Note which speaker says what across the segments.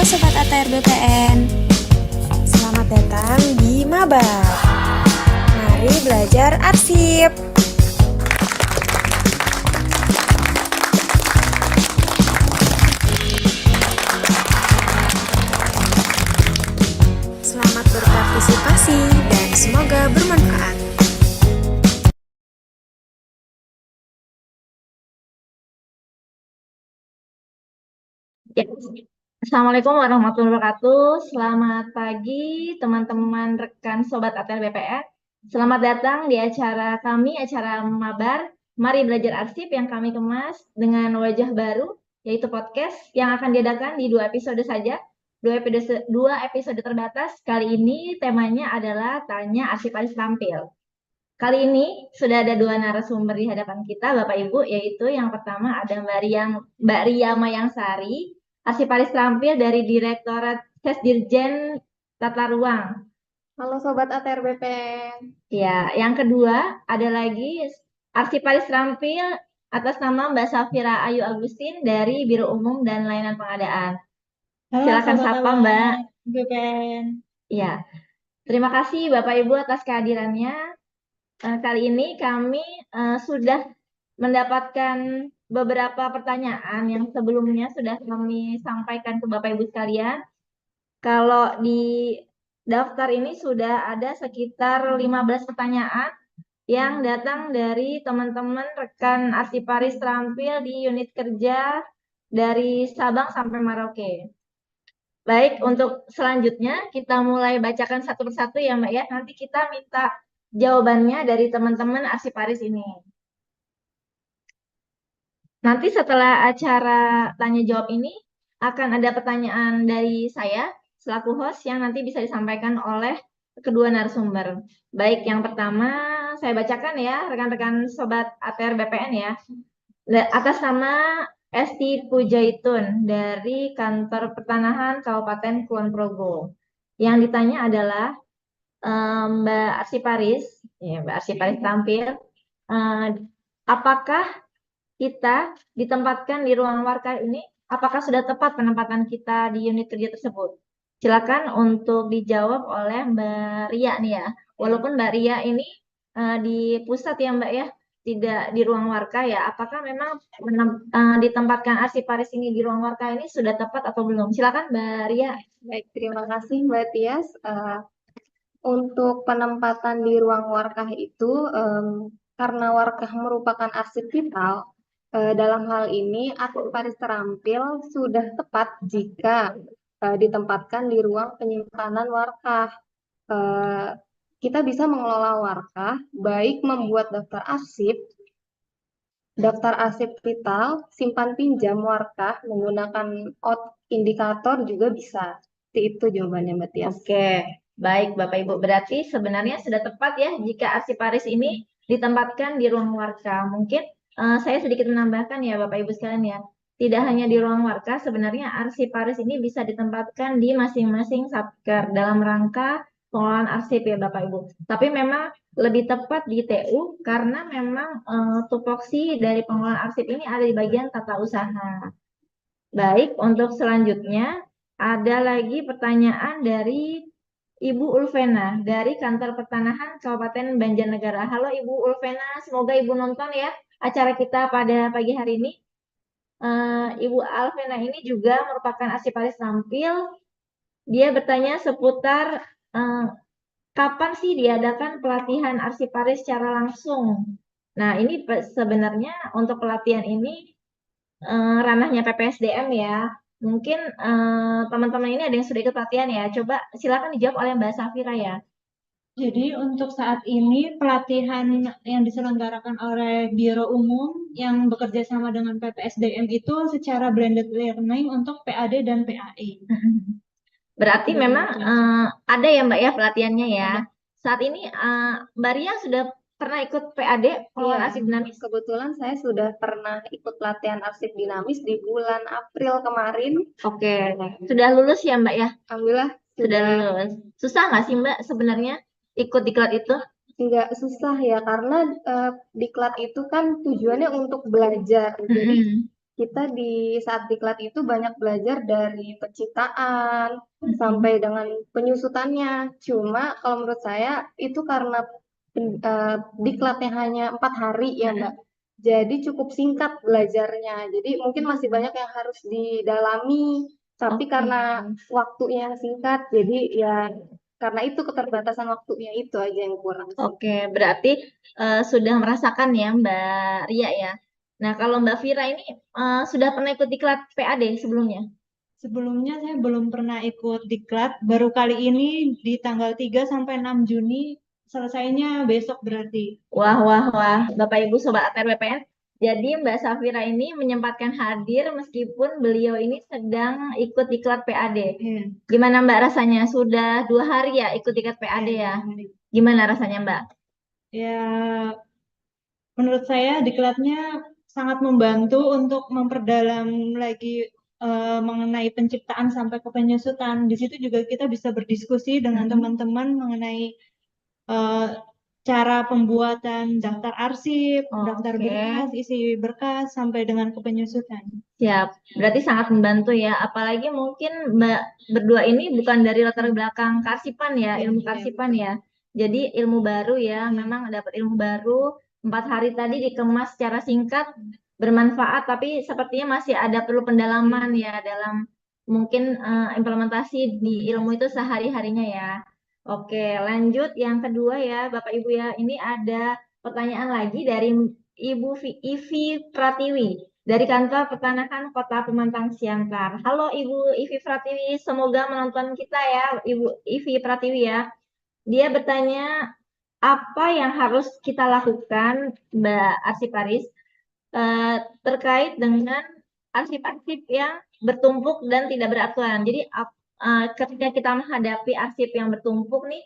Speaker 1: Halo Sobat ATR BPN, selamat datang di Mabar. Mari belajar arsip. Selamat berpartisipasi dan semoga bermanfaat.
Speaker 2: Ya. Assalamualaikum warahmatullahi wabarakatuh. Selamat pagi teman-teman rekan Sobat ATR BPR. Selamat datang di acara kami, acara Mabar. Mari belajar arsip yang kami kemas dengan wajah baru, yaitu podcast yang akan diadakan di 2 episode saja. 2 episode terbatas. Kali ini temanya adalah Tanya Arsiparis Tampil. Kali ini sudah ada 2 narasumber di hadapan kita, Bapak Ibu, yaitu yang pertama ada Mbak Ria Mayangsari, Arsiparis Tampil dari Direktorat Sesdirjen Tata Ruang.
Speaker 3: Halo Sobat ATR BPN.
Speaker 2: Ya, yang kedua ada lagi Arsiparis Tampil atas nama Mbak Safira Ayu Agustin dari Biro Umum dan Layanan Pengadaan.
Speaker 4: Halo
Speaker 2: Silakan
Speaker 4: Sobat
Speaker 2: sapa Mbak.
Speaker 4: BPN.
Speaker 2: Ya, terima kasih Bapak Ibu atas kehadirannya. Kali ini kami sudah mendapatkan beberapa pertanyaan yang sebelumnya sudah kami sampaikan ke Bapak Ibu sekalian. Kalau di daftar ini sudah ada sekitar 15 pertanyaan yang datang dari teman-teman rekan Arsiparis Terampil di unit kerja dari Sabang sampai Merauke. Baik, untuk selanjutnya kita mulai bacakan satu persatu ya Mbak ya. Nanti kita minta jawabannya dari teman-teman Arsiparis ini. Nanti setelah acara tanya jawab ini akan ada pertanyaan dari saya selaku host yang nanti bisa disampaikan oleh kedua narasumber. Baik, yang pertama saya bacakan ya rekan-rekan Sobat ATR BPN ya. Atas nama Esti Pujaitun dari Kantor Pertanahan Kabupaten Kulon Progo. Yang ditanya adalah Mbak Arsiparis, ya Mbak Arsiparis tampil, apakah kita ditempatkan di ruang warkah ini, apakah sudah tepat penempatan kita di unit kerja tersebut? Silakan untuk dijawab oleh Mbak Ria nih ya. Walaupun Mbak Ria ini di pusat ya Mbak ya, tidak di ruang warkah ya. Apakah memang ditempatkan Arsiparis ini di ruang warkah ini sudah tepat atau belum? Silakan Mbak Ria.
Speaker 3: Baik, terima kasih Mbak Tias. Untuk penempatan di ruang warkah itu, karena warkah merupakan arsip vital, dalam hal ini Arsiparis Terampil sudah tepat jika ditempatkan di ruang penyimpanan warkah. Kita bisa mengelola warkah, baik membuat daftar arsip vital, simpan pinjam warkah menggunakan indikator juga bisa. Seperti itu jawabannya Mbak Tias.
Speaker 2: Oke, baik Bapak Ibu. Berarti sebenarnya sudah tepat ya jika Arsiparis ini ditempatkan di ruang warkah. Mungkin saya sedikit menambahkan ya Bapak Ibu sekalian ya. Tidak hanya di ruang warkah, sebenarnya Arsiparis ini bisa ditempatkan di masing-masing satker dalam rangka pengelolaan arsip ya Bapak Ibu. Tapi memang lebih tepat di TU karena memang tupoksi dari pengelolaan arsip ini ada di bagian tata usaha. Baik, untuk selanjutnya ada lagi pertanyaan dari Ibu Ulvena dari Kantor Pertanahan Kabupaten Banjarnegara. Halo Ibu Ulvena, semoga Ibu nonton ya acara kita pada pagi hari ini. Ibu Alvena ini juga merupakan Arsiparis tampil. Dia bertanya seputar kapan sih diadakan pelatihan Arsiparis secara langsung. Nah, ini sebenarnya untuk pelatihan ini ranahnya PPSDM ya. Mungkin teman-teman ini ada yang sudah ikut pelatihan ya. Coba silakan dijawab oleh Mbak Safira ya.
Speaker 4: Jadi untuk saat ini pelatihan yang diselenggarakan oleh Biro Umum yang bekerja sama dengan PPSDM itu secara blended learning untuk PAD dan PAE.
Speaker 2: Berarti
Speaker 4: Sudah
Speaker 2: memang ada ya Mbak ya pelatihannya ya.
Speaker 4: Ada.
Speaker 2: Saat ini Mbak Ria sudah pernah ikut PAD pengelolaan
Speaker 3: Iya,
Speaker 2: arsip dinamis?
Speaker 3: kebetulan saya sudah pernah ikut pelatihan arsip dinamis di bulan April kemarin.
Speaker 2: Oke, sudah lulus ya Mbak ya?
Speaker 3: Alhamdulillah
Speaker 2: Sudah
Speaker 3: sudah.
Speaker 2: lulus. Susah nggak sih Mbak sebenarnya ikut diklat itu?
Speaker 3: Nggak susah ya, karena diklat itu kan tujuannya untuk belajar. Jadi kita di saat diklat itu banyak belajar dari penciptaan sampai dengan penyusutannya. Cuma kalau menurut saya itu karena diklatnya hanya 4 hari ya Mbak. Jadi cukup singkat belajarnya. Jadi mungkin masih banyak yang harus didalami. Tapi
Speaker 2: Oke.
Speaker 3: karena waktunya yang singkat, jadi ya karena itu keterbatasan waktunya itu aja yang kurang sih.
Speaker 2: Oke, berarti sudah merasakan ya Mbak Ria ya. Nah, kalau Mbak Vira ini sudah pernah ikut diklat PAD sebelumnya?
Speaker 4: Sebelumnya saya belum pernah ikut diklat, baru kali ini di tanggal 3 sampai 6 Juni, selesainya besok berarti.
Speaker 2: Wah, wah, wah, Bapak Ibu Sobat ATR BPN. Jadi Mbak Safira ini menyempatkan hadir meskipun beliau ini sedang ikut diklat PAD.
Speaker 4: Iya.
Speaker 2: Gimana Mbak rasanya? Sudah 2 hari ya ikut diklat PAD ya? Gimana rasanya Mbak?
Speaker 4: Ya, menurut saya diklatnya sangat membantu untuk memperdalam lagi mengenai penciptaan sampai ke penyusutan. Di situ juga kita bisa berdiskusi dengan teman-teman mengenai eh, cara pembuatan daftar arsip, daftar
Speaker 2: Oke.
Speaker 4: berkas, isi berkas, sampai dengan ke penyusutan.
Speaker 2: Siap, berarti sangat membantu ya. Apalagi mungkin Mbak berdua ini bukan dari latar belakang kearsipan ya, ilmu kearsipan ya. Jadi ilmu baru ya, memang dapat ilmu baru. 4 hari tadi dikemas secara singkat, bermanfaat, tapi sepertinya masih ada perlu pendalaman ya dalam mungkin implementasi di ilmu itu sehari-harinya ya. Oke, lanjut yang kedua ya, Bapak Ibu ya. Ini ada pertanyaan lagi dari Ibu Ivi Pratiwi dari Kantor Pertanahan Kota Pematang Siantar. Halo Ibu Ivi Pratiwi, semoga menonton kita ya, Ibu Ivi Pratiwi ya. Dia bertanya, apa yang harus kita lakukan, Mbak Arsiparis, terkait dengan arsip-arsip yang bertumpuk dan tidak beraturan. Jadi ketika kita menghadapi arsip yang bertumpuk nih,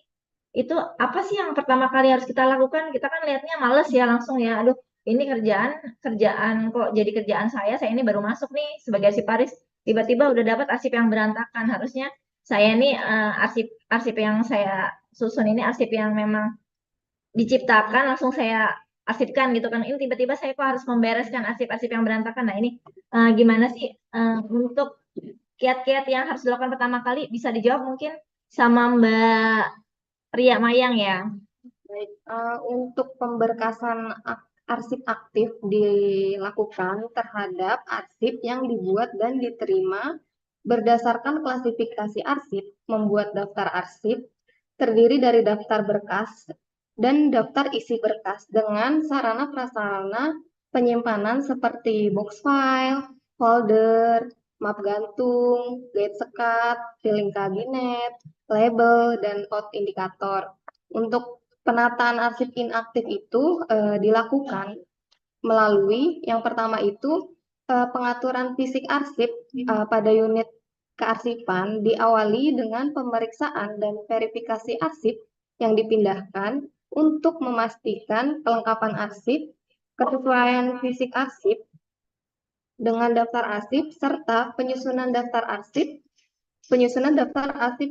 Speaker 2: itu apa sih yang pertama kali harus kita lakukan? Kita kan lihatnya males ya langsung ya. Aduh, ini kerjaan kok jadi kerjaan saya ini baru masuk nih sebagai arsiparis. Tiba-tiba udah dapat arsip yang berantakan. Harusnya saya nih arsip arsip yang saya susun ini arsip yang memang diciptakan langsung saya arsipkan gitu kan. Ini tiba-tiba saya kok harus membereskan arsip-arsip yang berantakan. Nah, ini gimana sih untuk kiat-kiat yang harus dilakukan pertama kali bisa dijawab mungkin sama Mbak Ria Mayang ya.
Speaker 3: Baik, untuk pemberkasan arsip aktif dilakukan terhadap arsip yang dibuat dan diterima berdasarkan klasifikasi arsip, membuat daftar arsip terdiri dari daftar berkas dan daftar isi berkas dengan sarana prasarana penyimpanan seperti box file, folder, map gantung, guide sekat, filing kabinet, label, dan out indikator. Untuk penataan arsip inaktif itu dilakukan melalui yang pertama itu pengaturan fisik arsip pada unit kearsipan diawali dengan pemeriksaan dan verifikasi arsip yang dipindahkan untuk memastikan kelengkapan arsip, kesesuaian fisik arsip dengan daftar arsip serta penyusunan daftar arsip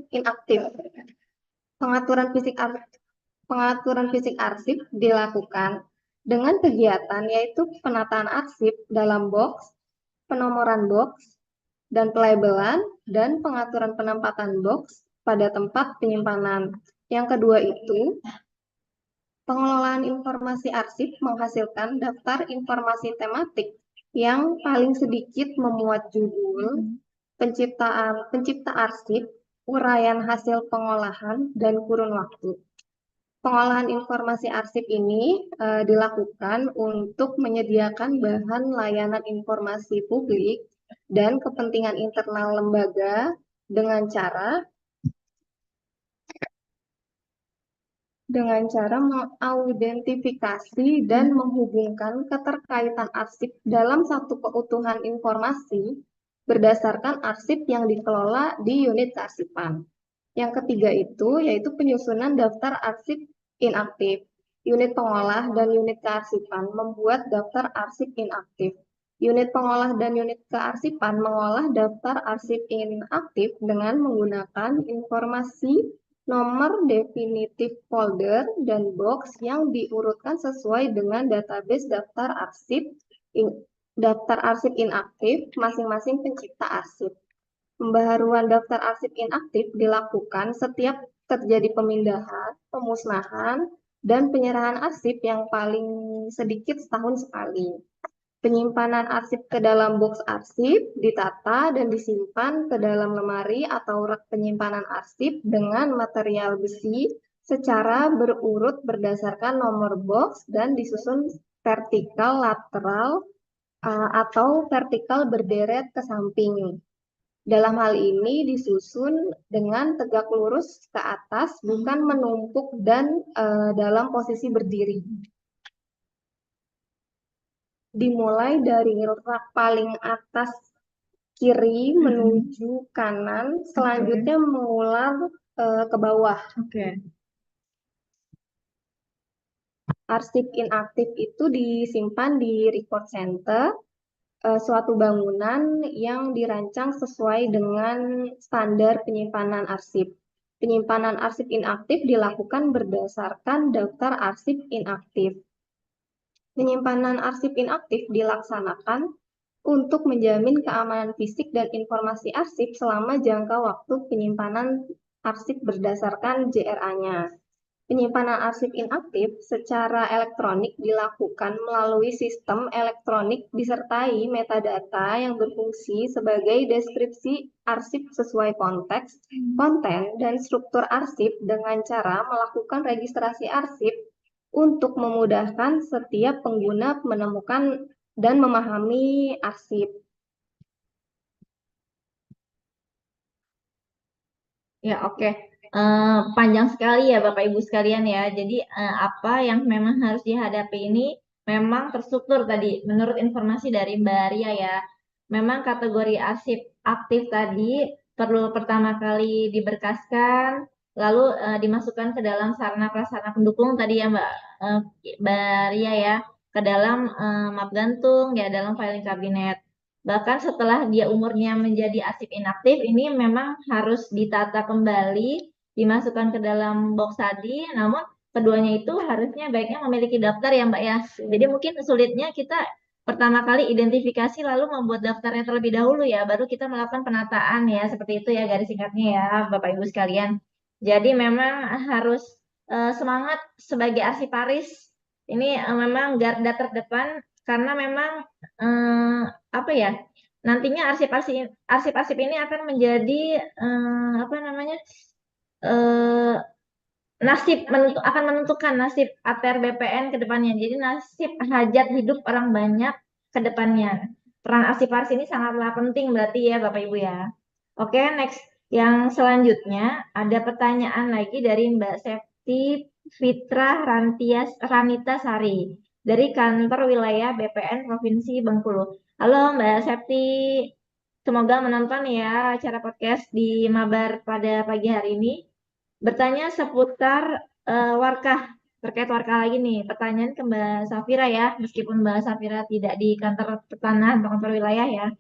Speaker 3: inaktif. Pengaturan fisik arsip dilakukan dengan kegiatan yaitu penataan arsip dalam box, penomoran box, dan pelabelan, dan pengaturan penempatan box pada tempat penyimpanan. Yang kedua itu, pengelolaan informasi arsip menghasilkan daftar informasi tematik yang paling sedikit memuat judul, pencipta arsip, uraian hasil pengolahan, dan kurun waktu. Pengolahan informasi arsip ini dilakukan untuk menyediakan bahan layanan informasi publik dan kepentingan internal lembaga dengan cara mengidentifikasi dan menghubungkan keterkaitan arsip dalam satu keutuhan informasi berdasarkan arsip yang dikelola di unit kearsipan. Yang ketiga itu yaitu penyusunan daftar arsip inaktif. Unit pengolah dan unit kearsipan membuat daftar arsip inaktif. Unit pengolah dan unit kearsipan mengolah daftar arsip inaktif dengan menggunakan informasi nomor definitif folder dan box yang diurutkan sesuai dengan database daftar arsip daftar arsip inaktif masing-masing pencipta arsip. Pembaharuan daftar arsip inaktif dilakukan setiap terjadi pemindahan, pemusnahan, dan penyerahan arsip yang paling sedikit setahun sekali. Penyimpanan arsip ke dalam box arsip ditata dan disimpan ke dalam lemari atau rak penyimpanan arsip dengan material besi secara berurut berdasarkan nomor box dan disusun vertikal lateral atau vertikal berderet ke samping. Dalam hal ini disusun dengan tegak lurus ke atas, bukan menumpuk dan dalam posisi berdiri. Dimulai dari rak paling atas kiri menuju kanan, selanjutnya mengular ke bawah.
Speaker 2: Oke.
Speaker 3: Arsip inaktif itu disimpan di record center, suatu bangunan yang dirancang sesuai dengan standar penyimpanan arsip. Penyimpanan arsip inaktif dilakukan berdasarkan daftar arsip inaktif. Penyimpanan arsip inaktif dilaksanakan untuk menjamin keamanan fisik dan informasi arsip selama jangka waktu penyimpanan arsip berdasarkan JRA-nya. Penyimpanan arsip inaktif secara elektronik dilakukan melalui sistem elektronik disertai metadata yang berfungsi sebagai deskripsi arsip sesuai konteks, konten, dan struktur arsip dengan cara melakukan registrasi arsip untuk memudahkan setiap pengguna menemukan dan memahami arsip.
Speaker 2: Ya, oke. Panjang sekali ya Bapak Ibu sekalian ya. Jadi apa yang memang harus dihadapi ini memang terstruktur tadi menurut informasi dari Mbak Ria ya. Memang kategori arsip aktif tadi perlu pertama kali diberkaskan, lalu dimasukkan ke dalam sarana prasarana pendukung tadi ya Mbak Ria ya, ke dalam map gantung ya, dalam filing kabinet. Bahkan setelah dia umurnya menjadi arsip inaktif, ini memang harus ditata kembali, dimasukkan ke dalam box tadi, namun keduanya itu harusnya baiknya memiliki daftar ya Mbak ya. Jadi mungkin sulitnya kita pertama kali identifikasi lalu membuat daftarnya terlebih dahulu ya, baru kita melakukan penataan ya, seperti itu ya garis singkatnya ya Bapak Ibu sekalian. Jadi memang harus semangat sebagai arsiparis, ini memang garda terdepan karena memang apa ya, nantinya arsip-arsip ini akan menjadi apa namanya, akan menentukan nasib ATR BPN ke depannya. Jadi nasib hajat hidup orang banyak ke depannya. Peran arsiparis ini sangatlah penting berarti ya Bapak Ibu ya. Oke, next. Yang selanjutnya ada pertanyaan lagi dari Mbak Septi Fitra Ranita Sari dari kantor wilayah BPN Provinsi Bengkulu. Halo Mbak Septi, semoga menonton ya acara podcast di Mabar pada pagi hari ini. Bertanya seputar warkah, terkait warkah lagi nih. Pertanyaan ke Mbak Safira ya, meskipun Mbak Safira tidak di kantor pertanahan atau kantor wilayah ya.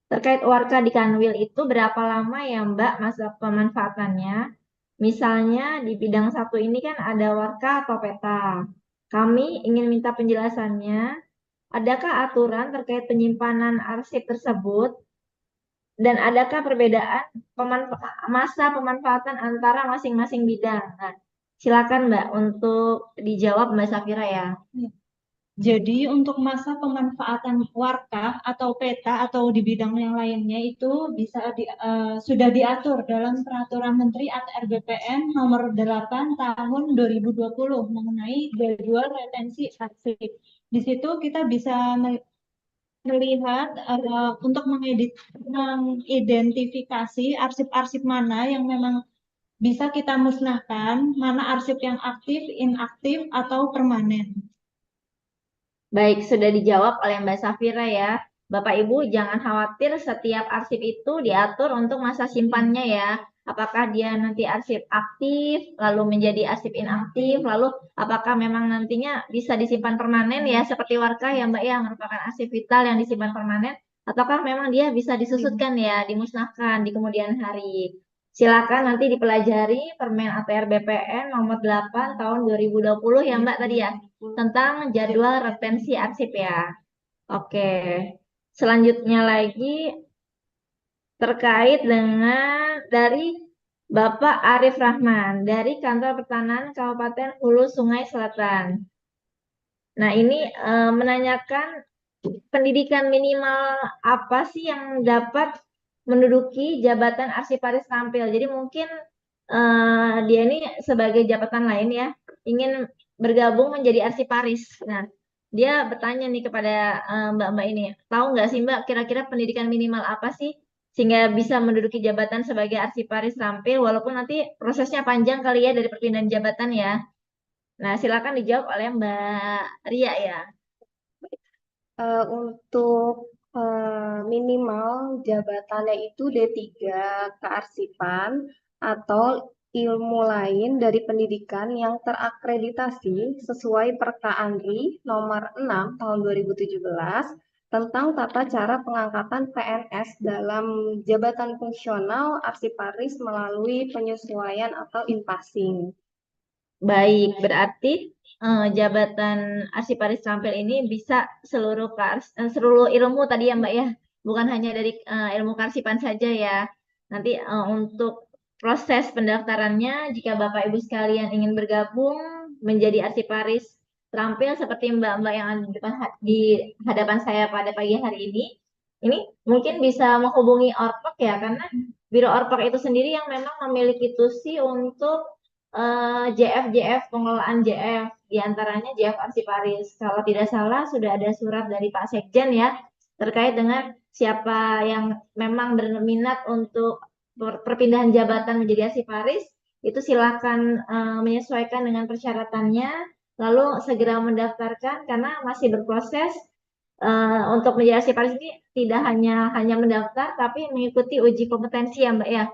Speaker 2: Terkait warkah di Kanwil itu berapa lama ya Mbak masa pemanfaatannya? Misalnya di bidang satu ini kan ada warkah atau peta. Kami ingin minta penjelasannya, adakah aturan terkait penyimpanan arsip tersebut dan adakah perbedaan masa pemanfaatan antara masing-masing bidang? Nah, silakan Mbak untuk dijawab Mbak Safira ya.
Speaker 4: Jadi untuk masa pemanfaatan warkah atau peta atau di bidang yang lainnya itu sudah diatur dalam Peraturan Menteri ATR BPN nomor 8 tahun 2020 mengenai jadwal retensi arsip. Di situ kita bisa melihat untuk mengidentifikasi arsip-arsip mana yang memang bisa kita musnahkan, mana arsip yang aktif, inaktif, atau permanen.
Speaker 2: Baik, sudah dijawab oleh Mbak Safira ya. Bapak Ibu jangan khawatir, setiap arsip itu diatur untuk masa simpannya ya. Apakah dia nanti arsip aktif, lalu menjadi arsip inaktif, lalu apakah memang nantinya bisa disimpan permanen ya, seperti warkah ya Mbak ya, merupakan arsip vital yang disimpan permanen, ataukah memang dia bisa disusutkan ya, dimusnahkan di kemudian hari. Silakan nanti dipelajari Permen ATR BPN nomor 8 tahun 2020 ya Mbak tadi ya, tentang jadwal retensi arsip ya. Oke. Selanjutnya lagi terkait dengan dari Bapak Arif Rahman dari Kantor Pertanahan Kabupaten Hulu Sungai Selatan. Nah, ini menanyakan pendidikan minimal apa sih yang dapat menduduki jabatan arsiparis tampil. Jadi mungkin dia ini sebagai jabatan lain ya, ingin bergabung menjadi arsiparis. Nah, dia bertanya nih kepada mbak-mbak ini, tahu nggak sih mbak kira-kira pendidikan minimal apa sih sehingga bisa menduduki jabatan sebagai arsiparis tampil walaupun nanti prosesnya panjang kali ya dari perpindahan jabatan ya. Nah, silakan dijawab oleh Mbak Ria ya.
Speaker 3: Untuk minimal jabatannya itu D3 kearsipan atau ilmu lain dari pendidikan yang terakreditasi sesuai Perka Andri nomor 6 tahun 2017 tentang tata cara pengangkatan PNS dalam jabatan fungsional arsiparis melalui penyesuaian atau inpassing.
Speaker 2: Baik, berarti jabatan arsiparis tampil ini bisa seluruh ilmu tadi ya Mbak ya, bukan hanya dari ilmu kearsipan saja ya. Nanti untuk proses pendaftarannya, jika Bapak Ibu sekalian ingin bergabung menjadi arsiparis terampil seperti Mbak-Mbak yang ada di hadapan saya pada pagi hari ini mungkin bisa menghubungi Orpek ya, karena Biro Orpek itu sendiri yang memang memiliki tusi untuk JF pengelolaan JF diantaranya JF Arsiparis. Kalau tidak salah sudah ada surat dari Pak Sekjen ya terkait dengan siapa yang memang berminat untuk perpindahan jabatan menjadi arsiparis itu silakan menyesuaikan dengan persyaratannya lalu segera mendaftarkan karena masih berproses untuk menjadi arsiparis ini tidak hanya mendaftar tapi mengikuti uji kompetensi ya Mbak ya.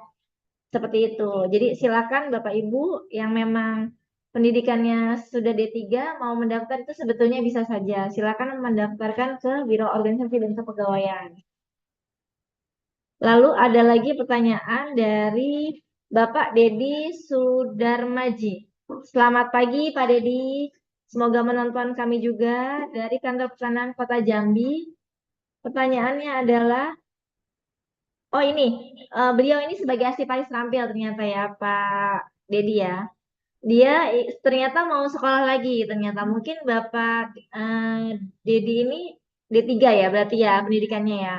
Speaker 2: Seperti itu. Jadi silakan Bapak Ibu yang memang pendidikannya sudah D3 mau mendaftar itu sebetulnya bisa saja. Silakan mendaftarkan ke Biro Organisasi dan Kepegawaian. Lalu ada lagi pertanyaan dari Bapak Dedi Sudarmaji. Selamat pagi Pak Dedi. Semoga menonton kami juga dari Kantor Pertanahan Kota Jambi. Pertanyaannya adalah, oh ini, beliau ini sebagai arsiparis terampil ternyata ya Pak Dedi ya. Dia ternyata mau sekolah lagi ternyata. Mungkin Bapak Dedi ini D3 ya berarti ya pendidikannya ya.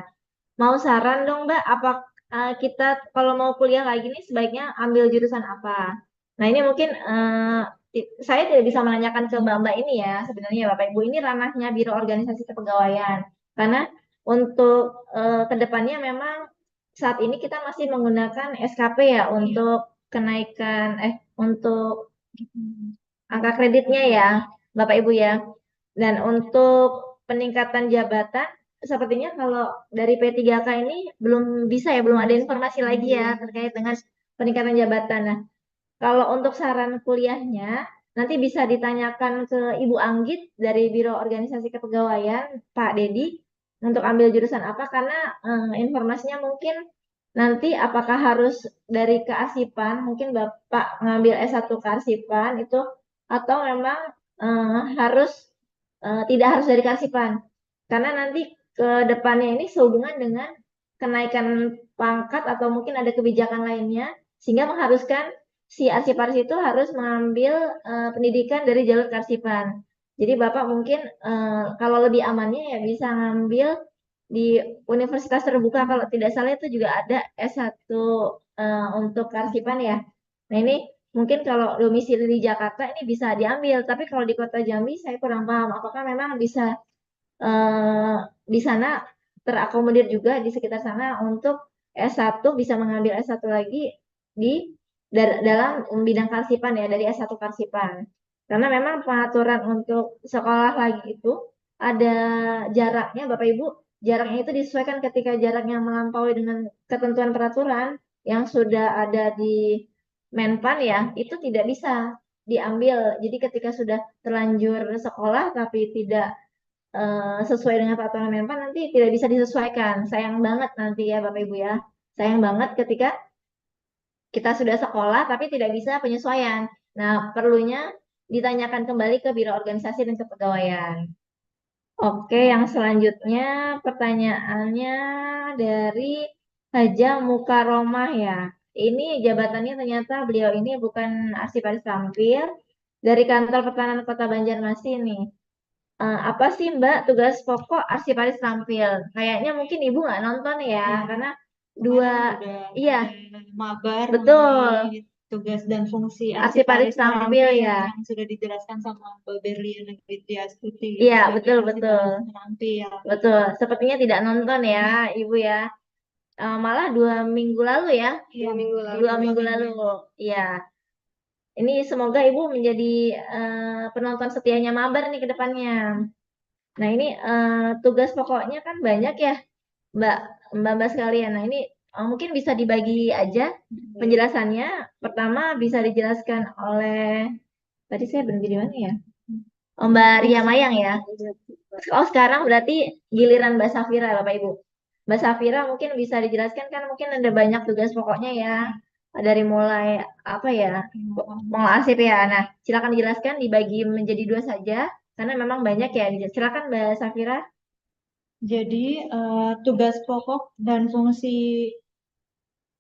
Speaker 2: Mau saran dong Mbak, apa kita kalau mau kuliah lagi nih sebaiknya ambil jurusan apa? Nah ini mungkin saya tidak bisa menanyakan ke Mbak-Mbak ini ya. Sebenarnya Bapak Ibu ini ranahnya Biro Organisasi Kepegawaian. Karena untuk kedepannya memang saat ini kita masih menggunakan SKP ya untuk kenaikan untuk angka kreditnya ya, Bapak Ibu ya. Dan untuk peningkatan jabatan, sepertinya kalau dari P3K ini belum bisa ya, belum ada informasi lagi ya terkait dengan peningkatan jabatan. Nah, kalau untuk saran kuliahnya, nanti bisa ditanyakan ke Ibu Anggit dari Biro Organisasi Kepegawaian, Pak Dedi, untuk ambil jurusan apa, karena informasinya mungkin nanti apakah harus dari kearsipan, mungkin Bapak ngambil S1 kearsipan itu, atau memang harus tidak harus dari kearsipan. Karena nanti ke depannya ini sehubungan dengan kenaikan pangkat atau mungkin ada kebijakan lainnya, sehingga mengharuskan si arsiparis itu harus mengambil pendidikan dari jalur kearsipan. Jadi Bapak mungkin kalau lebih amannya ya bisa ngambil di universitas terbuka. Kalau tidak salah itu juga ada S1 untuk kearsipan ya. Nah ini mungkin kalau domisili di Jakarta ini bisa diambil, tapi kalau di Kota Jambi saya kurang paham apakah memang bisa di sana terakomodir juga di sekitar sana untuk S1 bisa mengambil S1 lagi di dalam bidang karsipan ya dari S1 karsipan. Karena memang pengaturan untuk sekolah lagi itu ada jaraknya Bapak Ibu, jaraknya itu disesuaikan ketika jaraknya melampaui dengan ketentuan peraturan yang sudah ada di Menpan ya, itu tidak bisa diambil. Jadi ketika sudah terlanjur sekolah tapi tidak sesuai dengan peraturan Menpan nanti tidak bisa disesuaikan. Sayang banget nanti ya Bapak Ibu ya. Sayang banget ketika kita sudah sekolah tapi tidak bisa penyesuaian. Nah, perlunya ditanyakan kembali ke Biro Organisasi dan Kepegawaian. Oke, yang selanjutnya pertanyaannya dari Haja Mukaromah ya. Ini jabatannya ternyata beliau ini bukan arsiparis tampil dari Kantor Pertanahan Kota Banjarmasin nih. Apa sih Mbak tugas pokok arsiparis tampil? Kayaknya mungkin Ibu nggak nonton ya,
Speaker 4: Iya.
Speaker 2: karena dua,
Speaker 4: Kemarin udah
Speaker 2: iya
Speaker 4: ada mabar
Speaker 2: betul,
Speaker 4: mengenai tugas dan fungsi
Speaker 2: arsiparis
Speaker 4: arsiparis
Speaker 2: tampil
Speaker 4: terampil
Speaker 2: ya.
Speaker 4: yang sudah dijelaskan sama Mbak Berliana Widyastuti
Speaker 2: Iya
Speaker 4: sebagai
Speaker 2: betul betul
Speaker 4: arsiparis terampil.
Speaker 2: betul. Sepertinya tidak nonton ya Ibu ya. Malah 2 minggu lalu ya,
Speaker 4: Iya,
Speaker 3: 2 minggu lalu.
Speaker 2: 2 minggu lalu. Iya, ini semoga Ibu menjadi penonton setianya Mabar nih ke depannya. Nah ini tugas pokoknya kan banyak ya, Mbak Mbak sekalian. Nah ini mungkin bisa dibagi aja penjelasannya. Pertama bisa dijelaskan oleh tadi saya berhenti di mana ya? Mbak Ria Mayang ya. Oh sekarang berarti giliran Mbak Safira Bapak Ibu. Mbak Safira mungkin bisa dijelaskan kan mungkin ada banyak tugas pokoknya ya. Dari mulai apa ya? Pengelola arsip ya. Nah, silakan dijelaskan dibagi menjadi 2 saja karena memang banyak ya. Silakan Mbak Safira.
Speaker 4: Jadi tugas pokok dan fungsi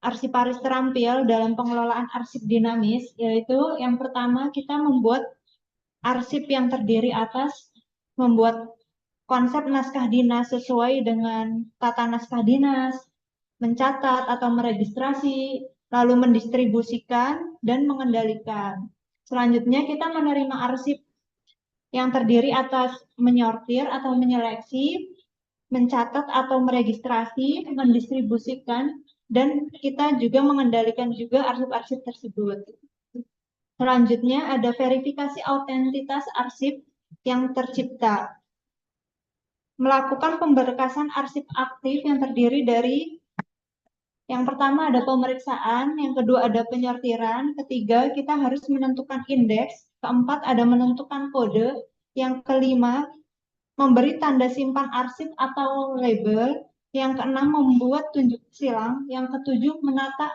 Speaker 4: arsiparis terampil dalam pengelolaan arsip dinamis yaitu yang pertama kita membuat arsip yang terdiri atas membuat konsep naskah dinas sesuai dengan tata naskah dinas, mencatat atau meregistrasi, lalu mendistribusikan dan mengendalikan. Selanjutnya kita menerima arsip yang terdiri atas menyortir atau menyeleksi, mencatat atau meregistrasi, mendistribusikan, dan kita juga mengendalikan juga arsip-arsip tersebut. Selanjutnya ada verifikasi autentitas arsip yang tercipta. Melakukan pemberkasan arsip aktif yang terdiri dari yang pertama ada pemeriksaan, yang kedua ada penyortiran, ketiga kita harus menentukan indeks, keempat ada menentukan kode, yang kelima memberi tanda simpan arsip atau label, yang keenam membuat tunjuk silang, yang ketujuh menata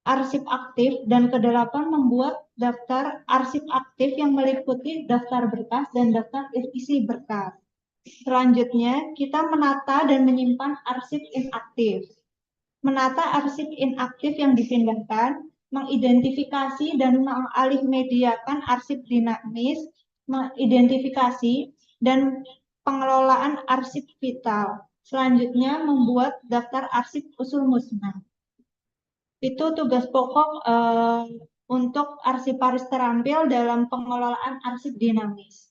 Speaker 4: arsip aktif, dan kedelapan membuat daftar arsip aktif yang meliputi daftar berkas dan daftar isi berkas. Selanjutnya, kita menata dan menyimpan arsip inaktif. Menata arsip inaktif yang dipindahkan, mengidentifikasi dan mengalih mediakan arsip dinamis, mengidentifikasi dan pengelolaan arsip vital. Selanjutnya, membuat daftar arsip usul musnah. Itu tugas pokok untuk arsiparis terampil dalam pengelolaan arsip dinamis.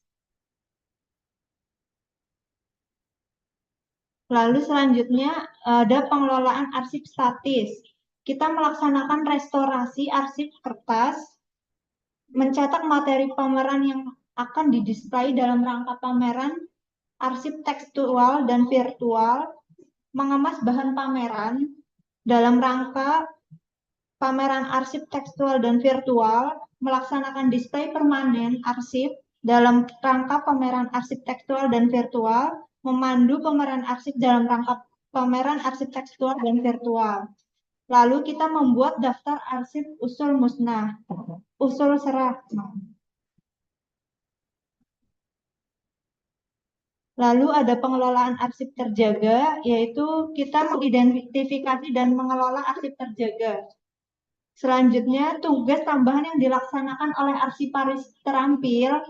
Speaker 4: Lalu selanjutnya ada pengelolaan arsip statis. Kita melaksanakan restorasi arsip kertas, mencetak materi pameran yang akan didisplay dalam rangka pameran, arsip tekstual dan virtual, mengemas bahan pameran dalam rangka pameran arsip tekstual dan virtual, melaksanakan display permanen arsip dalam rangka pameran arsip tekstual dan virtual, memandu pameran arsip dalam rangka pameran arsip tekstual dan virtual. Lalu kita membuat daftar arsip usul musnah, usul serah. Lalu ada pengelolaan arsip terjaga, yaitu kita mengidentifikasi dan mengelola arsip terjaga. Selanjutnya, tugas tambahan yang dilaksanakan oleh arsiparis terampil.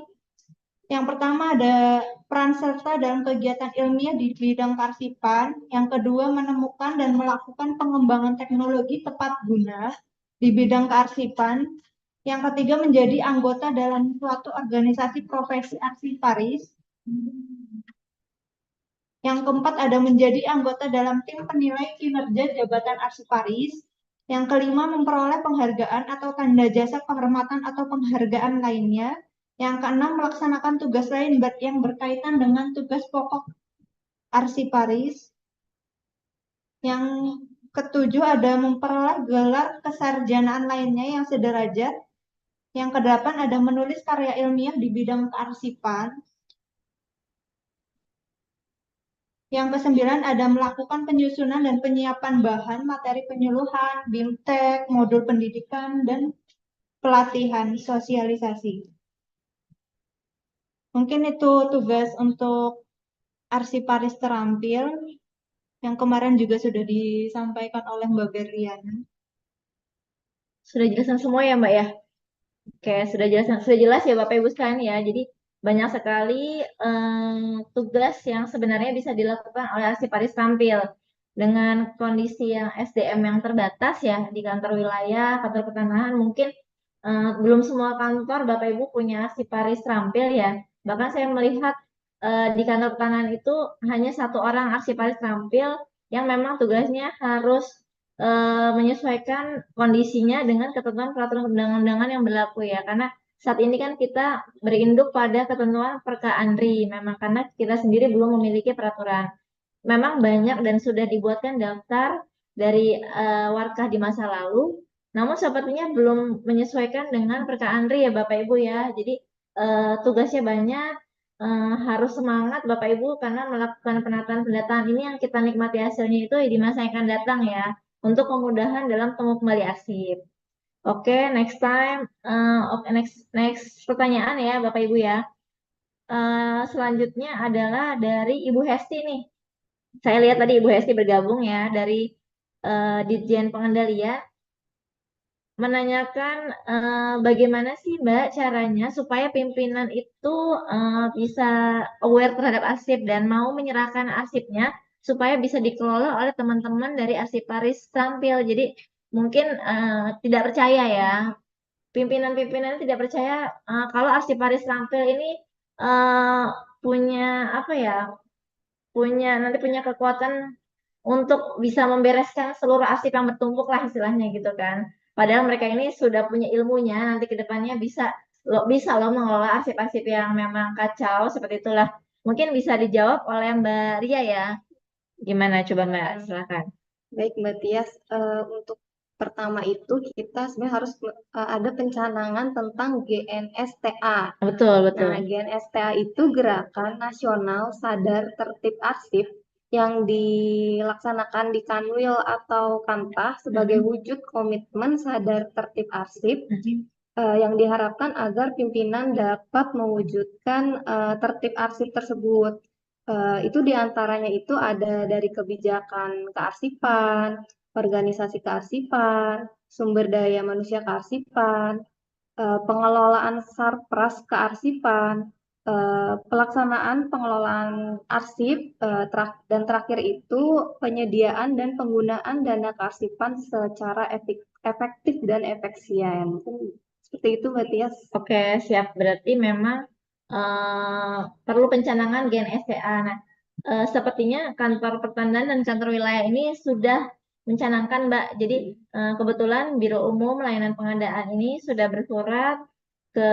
Speaker 4: Yang pertama ada peran serta dalam kegiatan ilmiah di bidang kearsipan. Yang kedua, menemukan dan melakukan pengembangan teknologi tepat guna di bidang kearsipan. Yang ketiga, menjadi anggota dalam suatu organisasi profesi arsiparis. Yang keempat, ada menjadi anggota dalam tim penilai kinerja jabatan arsiparis. Yang kelima, memperoleh penghargaan atau tanda jasa kehormatan atau penghargaan lainnya. Yang keenam, melaksanakan tugas lain yang berkaitan dengan tugas pokok arsiparis. Yang ketujuh, ada memperoleh gelar kesarjanaan lainnya yang sederajat. Yang kedelapan, ada menulis karya ilmiah di bidang kearsipan. Yang kesembilan ada melakukan penyusunan dan penyiapan bahan, materi penyuluhan, BIMTEK, modul pendidikan, dan pelatihan sosialisasi. Mungkin itu tugas untuk arsiparis terampil yang kemarin juga sudah disampaikan oleh Mbak Berliana.
Speaker 2: Sudah jelasan semua ya Mbak ya? Oke, sudah jelas ya Bapak Ibu sekalian ya. Jadi banyak sekali tugas yang sebenarnya bisa dilakukan oleh arsiparis tampil dengan kondisi yang SDM yang terbatas ya di kantor wilayah, kantor pertanahan mungkin belum semua kantor Bapak Ibu punya arsiparis tampil ya. Bahkan saya melihat di kantor pertanahan itu hanya satu orang arsiparis tampil yang memang tugasnya harus menyesuaikan kondisinya dengan ketentuan peraturan perundang-undangan yang berlaku ya. Karena saat ini kan kita berinduk pada ketentuan Perka Andri, memang karena kita sendiri belum memiliki peraturan. Memang banyak dan sudah dibuatkan daftar dari warkah di masa lalu, namun sepertinya belum menyesuaikan dengan Perka Andri ya Bapak Ibu ya. Jadi tugasnya banyak, harus semangat Bapak Ibu karena melakukan pendataan ini yang kita nikmati hasilnya itu di masa yang akan datang ya untuk kemudahan dalam temu kembali arsip. Oke, next time, oke, next pertanyaan ya Bapak Ibu ya. Selanjutnya adalah dari Ibu Hesti nih. Saya lihat tadi Ibu Hesti bergabung ya dari Ditjen Pengendalian menanyakan bagaimana sih Mbak caranya supaya pimpinan itu bisa aware terhadap arsip dan mau menyerahkan arsipnya supaya bisa dikelola oleh teman-teman dari arsiparis tampil. Jadi mungkin tidak percaya ya, pimpinan-pimpinan tidak percaya kalau arsiparis tampil ini eh, punya apa ya, punya kekuatan untuk bisa membereskan seluruh arsip yang bertumpuk lah istilahnya gitu kan. Padahal mereka ini sudah punya ilmunya, nanti ke depannya bisa loh mengelola arsip-arsip yang memang kacau seperti itulah. Mungkin bisa dijawab oleh Mbak Ria ya. Gimana coba Mbak? Silakan.
Speaker 3: Baik Mbak Tias, untuk pertama itu kita sebenarnya harus ada pencanangan tentang GNSTA.
Speaker 2: Betul, betul.
Speaker 3: Nah, GNSTA itu Gerakan Nasional Sadar Tertib Arsip yang dilaksanakan di Kanwil atau Kantah sebagai wujud komitmen sadar tertib arsip yang diharapkan agar pimpinan dapat mewujudkan tertib arsip tersebut. Itu diantaranya itu ada dari kebijakan kearsipan, organisasi kearsipan, sumber daya manusia kearsipan, pengelolaan sarpras kearsipan, pelaksanaan pengelolaan arsip, dan terakhir itu penyediaan dan penggunaan dana kearsipan secara efektif dan efisien. Seperti itu, Mbak Tias.
Speaker 2: Oke, siap. Berarti memang perlu pencanangan GNSTA. Nah, sepertinya kantor pertanahan dan kantor wilayah ini sudah mencanangkan, Mbak. Jadi kebetulan Biro Umum Layanan Pengadaan ini sudah bersurat ke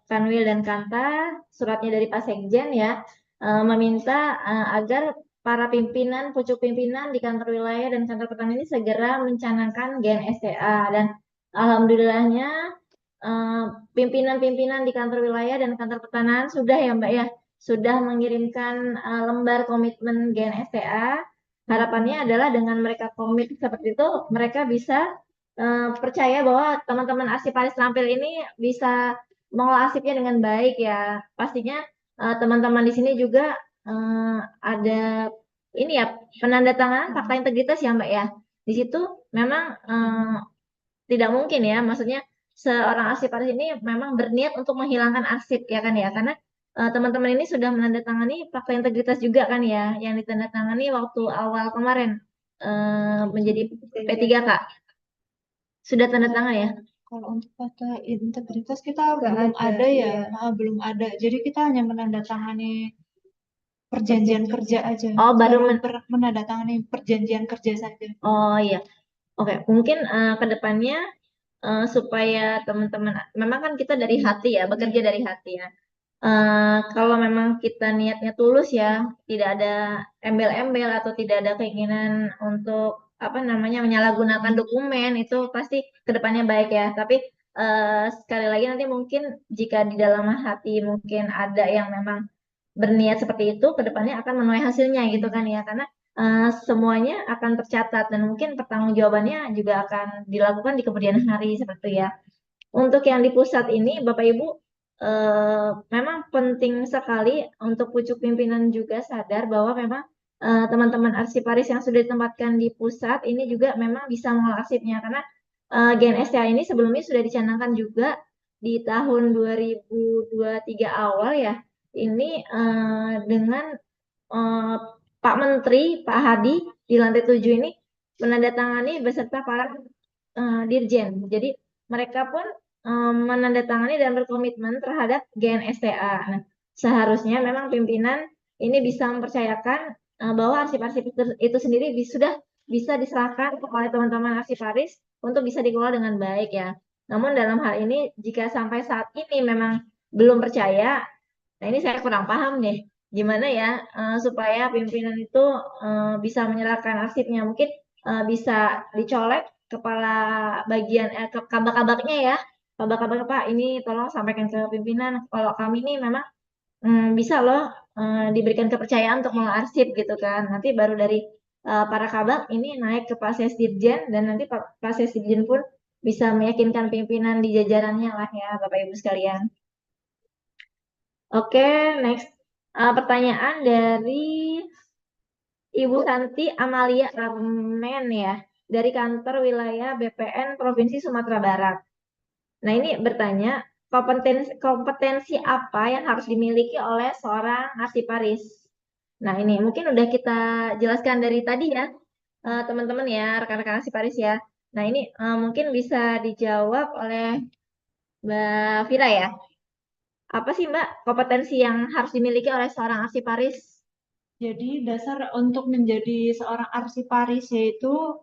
Speaker 2: Kanwil dan Kantah, suratnya dari Pak Sekjen ya, meminta agar para pimpinan, pucuk pimpinan di kantor wilayah dan kantor pertanahan ini segera mencanangkan GNSTA. Dan alhamdulillahnya pimpinan-pimpinan di kantor wilayah dan kantor pertanahan sudah ya Mbak ya, sudah mengirimkan lembar komitmen GNSTA. Harapannya adalah dengan mereka komit seperti itu, mereka bisa percaya bahwa teman-teman arsiparis tampil ini bisa mengolah arsipnya dengan baik ya. Pastinya teman-teman di sini juga ada ini ya penandatanganan fakta integritas ya Mbak ya. Di situ memang tidak mungkin ya, maksudnya seorang arsiparis ini memang berniat untuk menghilangkan arsip ya kan ya, karena teman-teman ini sudah menandatangani fakta integritas juga kan ya, yang ditandatangani waktu awal kemarin menjadi P3K. Sudah tanda tangan ya?
Speaker 4: Kalau untuk fakta integritas kita
Speaker 3: Nggak
Speaker 4: belum
Speaker 3: ada,
Speaker 4: ada ya,
Speaker 3: iya.
Speaker 4: belum ada. Jadi kita hanya menandatangani perjanjian kerja aja.
Speaker 2: Oh, baru
Speaker 4: menandatangani perjanjian kerja saja.
Speaker 2: Oh iya. Oke, mungkin ke depannya supaya teman-teman, memang kan kita dari hati ya, bekerja dari hati ya. Kalau memang kita niatnya tulus ya, tidak ada embel-embel atau tidak ada keinginan untuk apa namanya menyalahgunakan dokumen, itu pasti kedepannya baik ya. Tapi sekali lagi nanti mungkin jika di dalam hati mungkin ada yang memang berniat seperti itu, kedepannya akan menuai hasilnya gitu kan ya, karena semuanya akan tercatat dan mungkin pertanggungjawabannya juga akan dilakukan di kemudian hari seperti itu ya. Untuk yang di pusat ini, Bapak Ibu memang penting sekali untuk pucuk pimpinan juga sadar bahwa memang teman-teman arsiparis yang sudah ditempatkan di pusat ini juga memang bisa mengolah arsipnya karena GNSTA ini sebelumnya sudah dicanangkan juga di tahun 2023 awal ya. Ini dengan eh, Pak Menteri, Pak Hadi di lantai 7 ini menandatangani beserta para dirjen. Jadi mereka pun menandatangani dan berkomitmen terhadap GNSTA. Nah, seharusnya memang pimpinan ini bisa mempercayakan bahwa arsip-arsip itu sendiri sudah bisa diserahkan oleh teman-teman arsiparis untuk bisa dikelola dengan baik ya. Namun dalam hal ini jika sampai saat ini memang belum percaya, nah ini saya kurang paham nih, gimana ya supaya pimpinan itu bisa menyerahkan arsipnya. Mungkin bisa dicolek kepala bagian ke kabak-kabaknya ya. Kabak-kabak Pak, ini tolong sampaikan ke pimpinan kalau kami ini memang bisa loh diberikan kepercayaan untuk mengarsip gitu kan. Nanti baru dari para kabak ini naik ke Pak Sesdirjen dan nanti Pak Sesdirjen pun bisa meyakinkan pimpinan di jajarannya lah ya Bapak Ibu sekalian. Oke, next. Pertanyaan dari Ibu Santi Amalia Armen ya, dari kantor wilayah BPN Provinsi Sumatera Barat. Nah, ini bertanya, kompetensi apa yang harus dimiliki oleh seorang arsiparis? Nah, ini mungkin udah kita jelaskan dari tadi ya, teman-teman ya, rekan-rekan arsiparis ya. Nah, ini mungkin bisa dijawab oleh Mbak Vira ya. Apa sih Mbak kompetensi yang harus dimiliki oleh seorang arsiparis?
Speaker 4: Jadi dasar untuk menjadi seorang arsiparis yaitu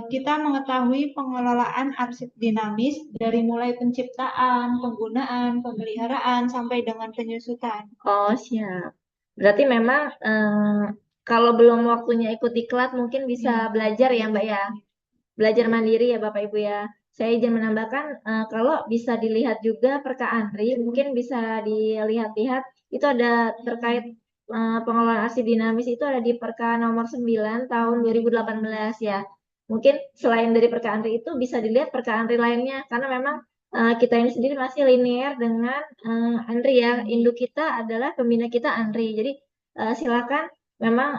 Speaker 4: kita mengetahui pengelolaan arsip dinamis dari mulai penciptaan, penggunaan, pemeliharaan sampai dengan penyusutan.
Speaker 2: Oh, siap. Berarti memang kalau belum waktunya ikut diklat mungkin bisa belajar ya Mbak ya. Belajar mandiri ya Bapak Ibu ya. Saya izin menambahkan kalau bisa dilihat juga Perka Andri, mungkin bisa dilihat-lihat itu ada terkait pengelolaan arsip dinamis itu ada di Perka nomor 9 tahun 2018 ya. Mungkin selain dari Perka Andri itu bisa dilihat Perka Andri lainnya karena memang kita ini sendiri masih linear dengan Andri ya. Induk kita adalah pembina kita Andri. Jadi silakan memang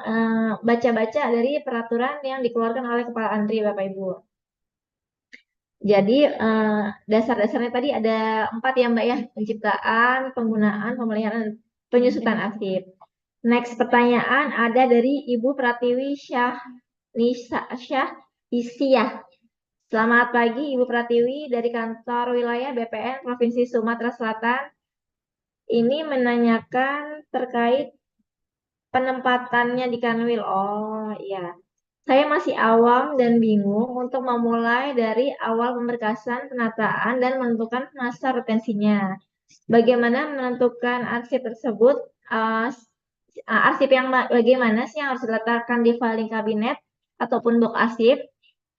Speaker 2: baca-baca dari peraturan yang dikeluarkan oleh Kepala Andri Bapak Ibu. Jadi dasar-dasarnya tadi ada 4 ya Mbak ya, penciptaan, penggunaan, pemeliharaan, dan penyusutan arsip. Next pertanyaan ada dari Ibu Pratiwi Syah Isyah. Selamat pagi Ibu Pratiwi dari kantor wilayah BPN Provinsi Sumatera Selatan. Ini menanyakan terkait penempatannya di Kanwil. Oh iya. Saya masih awam dan bingung untuk memulai dari awal pemberkasan, penataan, dan menentukan masa retensinya. Bagaimana menentukan arsip tersebut? Arsip yang bagaimana sih yang harus diletakkan di filing kabinet ataupun box arsip?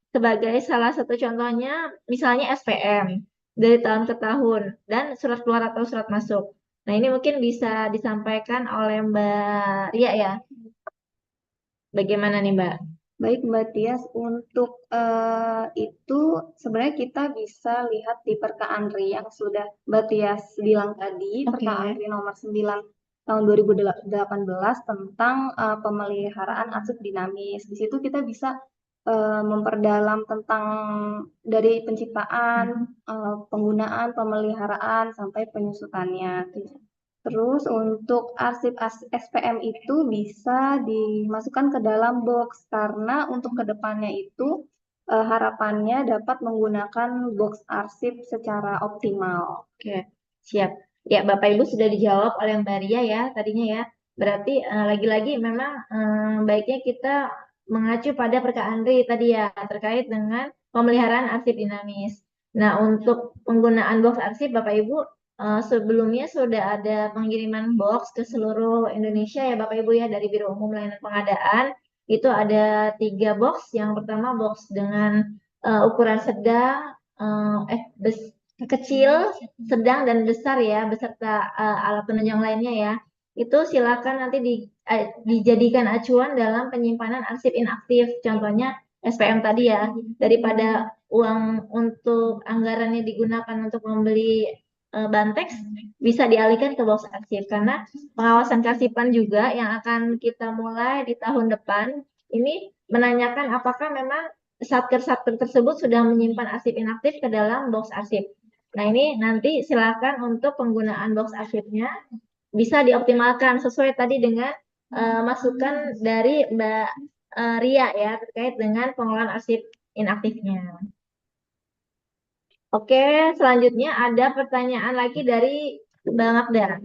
Speaker 2: Sebagai salah satu contohnya, misalnya SPM dari tahun ke tahun dan surat keluar atau surat masuk. Nah, ini mungkin bisa disampaikan oleh Mbak Ria ya. Bagaimana nih, Mbak?
Speaker 3: Baik Mbak Tias, untuk itu sebenarnya kita bisa lihat di Perka Andri yang sudah Mbak Tias bilang tadi, Perka Andri nomor 9 tahun 2018 tentang pemeliharaan arsip dinamis. Di situ kita bisa memperdalam tentang dari penciptaan, penggunaan, pemeliharaan, sampai penyusutannya. Terus untuk arsip SPM itu bisa dimasukkan ke dalam box karena untuk kedepannya itu harapannya dapat menggunakan box arsip secara optimal.
Speaker 2: Oke, siap. Ya, Bapak Ibu sudah dijawab oleh Mbak Ria ya tadinya ya. Berarti lagi-lagi memang baiknya kita mengacu pada Perka Andri tadi ya terkait dengan pemeliharaan arsip dinamis. Nah, untuk penggunaan box arsip Bapak Ibu sebelumnya sudah ada pengiriman box ke seluruh Indonesia ya Bapak Ibu ya dari Biro Umum Layanan Pengadaan. Itu ada 3 box. Yang pertama box dengan ukuran sedang, kecil, sedang, dan besar ya, beserta alat penunjang lainnya ya. Itu silakan nanti dijadikan acuan dalam penyimpanan arsip inaktif. Contohnya SPM tadi ya, daripada uang untuk anggarannya digunakan untuk membeli bahan teks bisa dialihkan ke box arsip karena pengawasan kearsipan juga yang akan kita mulai di tahun depan ini menanyakan apakah memang satker-satker tersebut sudah menyimpan arsip inaktif ke dalam box arsip. Nah, ini nanti silakan untuk penggunaan box arsipnya bisa dioptimalkan sesuai tadi dengan masukan dari Mbak Ria ya terkait dengan pengelolaan arsip inaktifnya. Oke, selanjutnya ada pertanyaan lagi dari Mbak Magda.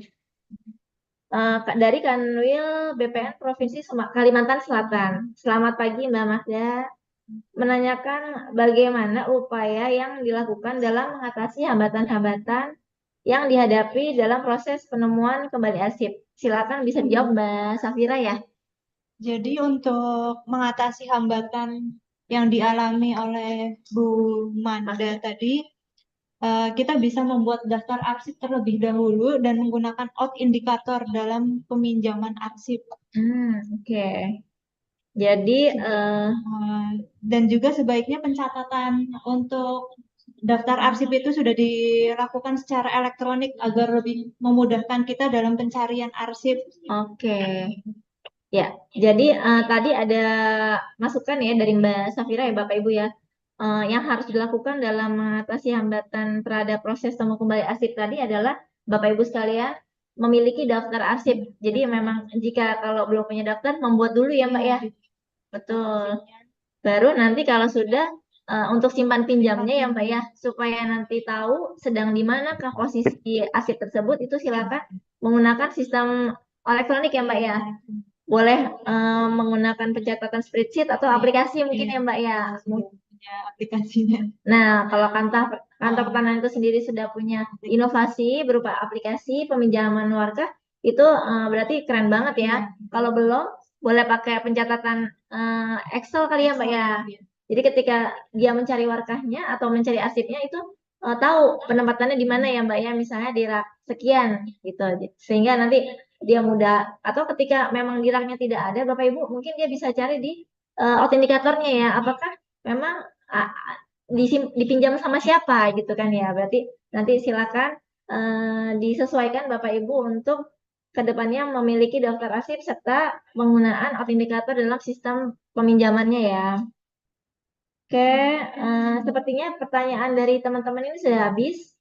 Speaker 2: Dari Kanwil BPN Provinsi Kalimantan Selatan. Selamat pagi Mbak Magda. Menanyakan bagaimana upaya yang dilakukan dalam mengatasi hambatan-hambatan yang dihadapi dalam proses penemuan kembali arsip. Silakan bisa dijawab Mbak Safira ya.
Speaker 4: Jadi untuk mengatasi hambatan yang dialami oleh Bu Manda tadi, kita bisa membuat daftar arsip terlebih dahulu dan menggunakan out indikator dalam peminjaman arsip.
Speaker 2: Oke. Jadi
Speaker 4: Dan juga sebaiknya pencatatan untuk daftar arsip itu sudah dilakukan secara elektronik agar lebih memudahkan kita dalam pencarian arsip.
Speaker 2: oke. Ya, jadi tadi ada masukan ya dari Mbak Safira ya Bapak Ibu ya. Yang harus dilakukan dalam mengatasi hambatan terhadap proses temu kembali arsip tadi adalah Bapak Ibu sekalian memiliki daftar arsip. Jadi memang jika kalau belum punya daftar membuat dulu ya Mbak ya. Betul. Baru nanti kalau sudah untuk simpan pinjamnya ya Mbak ya, supaya nanti tahu sedang di manakah posisi arsip tersebut itu silakan menggunakan sistem elektronik ya Mbak ya. Boleh menggunakan pencatatan spreadsheet atau aplikasi mungkin ya Mbak ya.
Speaker 4: Ya, aplikasinya.
Speaker 2: Nah, kalau kantor pertanahan itu sendiri sudah punya inovasi berupa aplikasi peminjaman warga, itu berarti keren banget ya. Kalau belum, boleh pakai pencatatan Excel kali ya Mbak ya. Jadi ketika dia mencari warkahnya atau mencari arsipnya itu tahu penempatannya di mana ya Mbak ya, misalnya di rak sekian gitu. Sehingga nanti dia mudah atau ketika memang di raknya tidak ada Bapak Ibu, mungkin dia bisa cari di autentikatornya ya. Apakah memang dipinjam sama siapa gitu kan ya. Berarti nanti silakan disesuaikan Bapak Ibu untuk kedepannya memiliki daftar arsip serta penggunaan autentikator dalam sistem peminjamannya ya. Oke, sepertinya pertanyaan dari teman-teman ini sudah habis.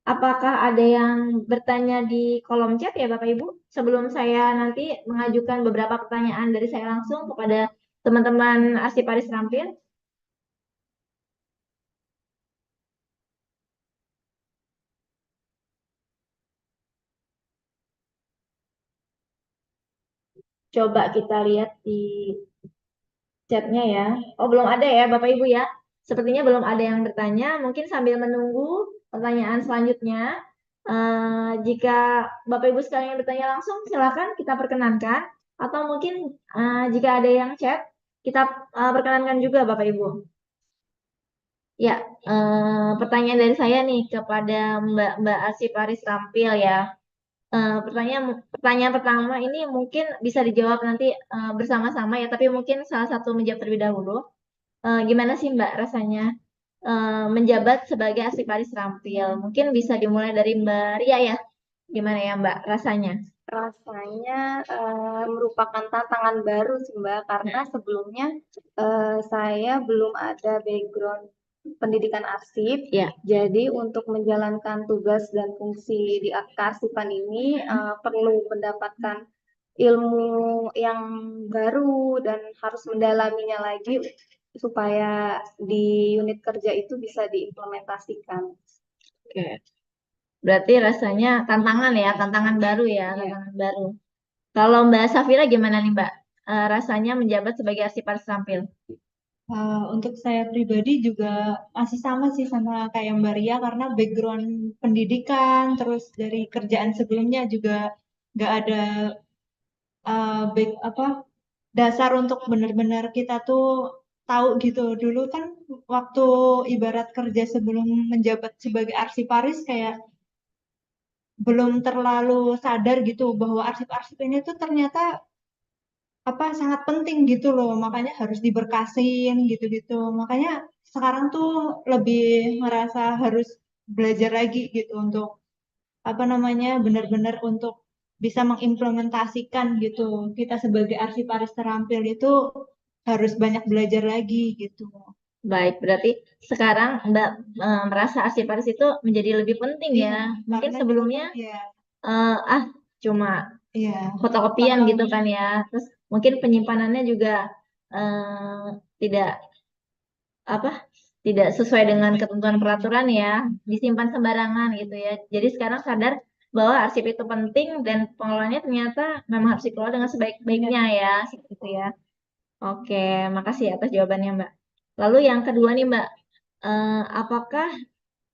Speaker 2: Apakah ada yang bertanya di kolom chat ya Bapak Ibu? Sebelum saya nanti mengajukan beberapa pertanyaan dari saya langsung kepada teman-teman Arsiparis Rampil. Coba kita lihat di chatnya ya. Oh, belum ada ya Bapak Ibu ya. Sepertinya belum ada yang bertanya. Mungkin sambil menunggu pertanyaan selanjutnya. Jika Bapak Ibu sekalian yang bertanya langsung, silakan kita perkenankan. Atau mungkin jika ada yang chat, kita perkenankan juga Bapak Ibu. Ya, pertanyaan dari saya nih kepada Mbak Arsy Paris Rampil ya. Pertanyaan pertama ini mungkin bisa dijawab nanti bersama-sama ya, tapi mungkin salah satu menjawab terlebih dahulu. Gimana sih Mbak rasanya menjabat sebagai Arsiparis Rampil? Mungkin bisa dimulai dari Mbak Ria ya. Gimana ya Mbak rasanya?
Speaker 3: Rasanya merupakan tantangan baru sih Mbak, karena sebelumnya saya belum ada background pendidikan arsip.
Speaker 2: Ya.
Speaker 3: Jadi untuk menjalankan tugas dan fungsi di kearsipan ini perlu mendapatkan ilmu yang baru dan harus mendalaminya lagi supaya di unit kerja itu bisa diimplementasikan.
Speaker 2: Oke. Berarti rasanya tantangan ya, tantangan baru ya, tantangan baru. Kalau Mbak Safira gimana nih Mbak? Rasanya menjabat sebagai Arsiparis Rampil?
Speaker 4: Untuk saya pribadi juga masih sama sih sama kayak Mbak Ria karena background pendidikan terus dari kerjaan sebelumnya juga nggak ada dasar untuk benar-benar kita tuh tahu gitu. Dulu kan waktu ibarat kerja sebelum menjabat sebagai arsiparis kayak belum terlalu sadar gitu bahwa arsip-arsip ini tuh ternyata sangat penting gitu loh, makanya harus diberkasin gitu-gitu. Makanya sekarang tuh lebih ngerasa harus belajar lagi gitu untuk benar-benar untuk bisa mengimplementasikan gitu. Kita sebagai arsiparis terampil itu harus banyak belajar lagi gitu.
Speaker 2: Baik, berarti sekarang Mbak merasa arsiparis itu menjadi lebih penting
Speaker 4: Iya,
Speaker 2: ya. Mungkin
Speaker 4: karena
Speaker 2: sebelumnya
Speaker 4: ya,
Speaker 2: cuma
Speaker 4: iya,
Speaker 2: fotokopian gitu
Speaker 4: fotokopi.
Speaker 2: kan ya. Terus mungkin penyimpanannya juga tidak apa tidak sesuai dengan ketentuan peraturan ya, disimpan sembarangan gitu ya. Jadi sekarang sadar bahwa arsip itu penting dan pengelolaannya ternyata memang harus dikelola dengan sebaik-baiknya ya, seperti itu ya. Oke, makasih atas jawabannya Mbak. Lalu yang kedua nih Mbak, apakah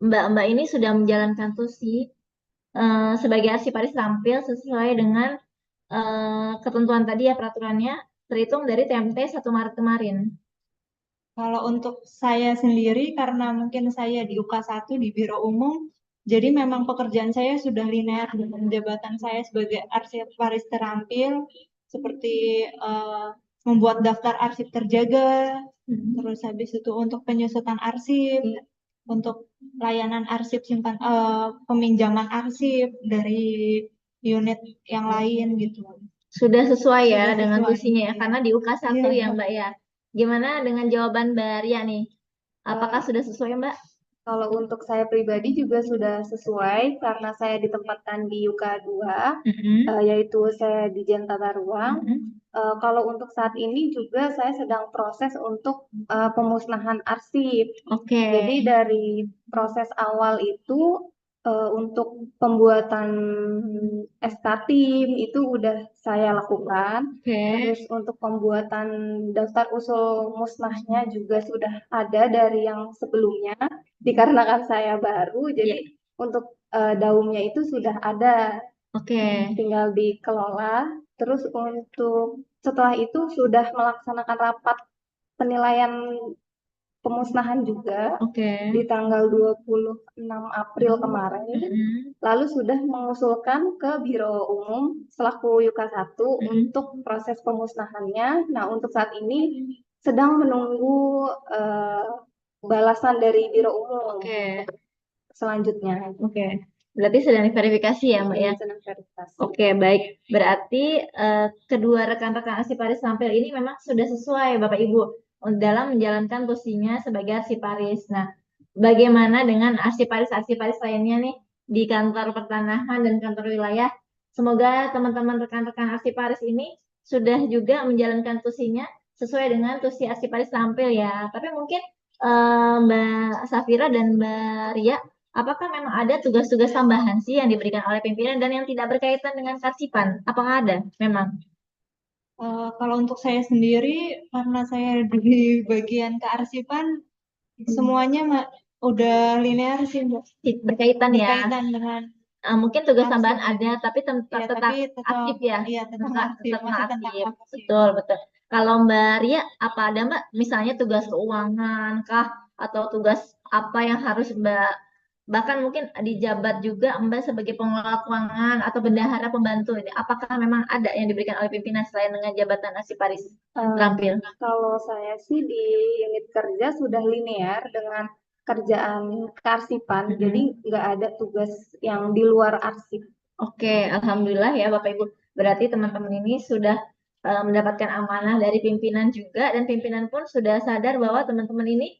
Speaker 2: Mbak ini sudah menjalankan tusi sebagai arsiparis tampil sesuai dengan ketentuan tadi ya peraturannya terhitung dari TMT 1 Maret kemarin?
Speaker 4: Kalau untuk saya sendiri, karena mungkin saya di UK1 di Biro Umum, jadi memang pekerjaan saya sudah linear dengan jabatan saya sebagai arsiparis terampil, seperti membuat daftar arsip terjaga, terus habis itu untuk penyusutan arsip, untuk layanan arsip peminjaman arsip dari unit yang lain gitu.
Speaker 2: Sudah sesuai ya
Speaker 4: Sudah
Speaker 2: dengan
Speaker 4: sesuai,
Speaker 2: tusinya ya,
Speaker 4: iya.
Speaker 2: karena di UK1
Speaker 4: Iya.
Speaker 2: ya Mbak ya. Gimana dengan jawaban Mbak Ria nih? Apakah
Speaker 3: Eh,
Speaker 2: sudah sesuai Mbak?
Speaker 3: Kalau untuk saya pribadi juga sudah sesuai karena saya ditempatkan di UK 2, yaitu saya di Jen Tata Ruang. Kalau untuk saat ini juga saya sedang proses untuk pemusnahan arsip.
Speaker 2: Oke.
Speaker 3: Jadi dari proses awal itu untuk pembuatan SK tim itu udah saya lakukan.
Speaker 2: Oke.
Speaker 3: Terus untuk pembuatan daftar usul musnahnya juga sudah ada dari yang sebelumnya. Dikarenakan saya baru, jadi untuk daumnya itu sudah ada,
Speaker 2: Oke.
Speaker 3: tinggal dikelola. Terus untuk setelah itu sudah melaksanakan rapat penilaian pemusnahan juga
Speaker 2: Oke.
Speaker 3: di tanggal 26 April kemarin. Lalu sudah mengusulkan ke Biro Umum selaku Yuka 1 untuk proses pemusnahannya. Nah, untuk saat ini sedang menunggu balasan dari Biro Umum
Speaker 2: Oke.
Speaker 3: selanjutnya.
Speaker 2: Oke. Berarti sedang diverifikasi ya Mbak ya?
Speaker 3: Sedang verifikasi.
Speaker 2: Oke, baik. Berarti kedua rekan-rekan arsiparis tampil ini memang sudah sesuai Bapak Ibu dalam menjalankan tusinya sebagai arsiparis. Nah, bagaimana dengan arsiparis-arsiparis lainnya nih di kantor pertanahan dan kantor wilayah? Semoga teman-teman rekan-rekan arsiparis ini sudah juga menjalankan tusinya sesuai dengan tusi arsiparis tampil ya. Tapi mungkin Mbak Safira dan Mbak Ria, apakah memang ada tugas-tugas tambahan sih yang diberikan oleh pimpinan dan yang tidak berkaitan dengan kearsipan? Apakah ada memang?
Speaker 4: Kalau untuk saya sendiri, karena saya di bagian kearsipan, semuanya udah linear sih, Mbak.
Speaker 2: Berkaitan ya.
Speaker 4: Berkaitan dengan
Speaker 2: Mungkin tugas
Speaker 4: arsip.
Speaker 2: tambahan ada, tapi
Speaker 4: Iya,
Speaker 2: tetap
Speaker 4: tapi tetap
Speaker 2: aktif ya.
Speaker 4: iya, tetap aktif,
Speaker 2: Tetap
Speaker 4: masih tentang
Speaker 2: aktif.
Speaker 4: arsip.
Speaker 2: Betul, betul. Kalau Mbak Ria, apa ada Mbak? Misalnya tugas keuangan kah? Atau tugas apa yang harus Mbak, bahkan mungkin di jabat juga Mbak sebagai pengelola keuangan atau bendahara pembantu ini. Apakah memang ada yang diberikan oleh pimpinan selain dengan jabatan arsiparis terampil?
Speaker 3: Kalau saya sih di unit kerja sudah linear dengan kerjaan kearsipan, jadi nggak ada tugas yang di luar arsip.
Speaker 2: Oke, alhamdulillah ya Bapak Ibu. Berarti teman-teman ini sudah mendapatkan amanah dari pimpinan juga dan pimpinan pun sudah sadar bahwa teman-teman ini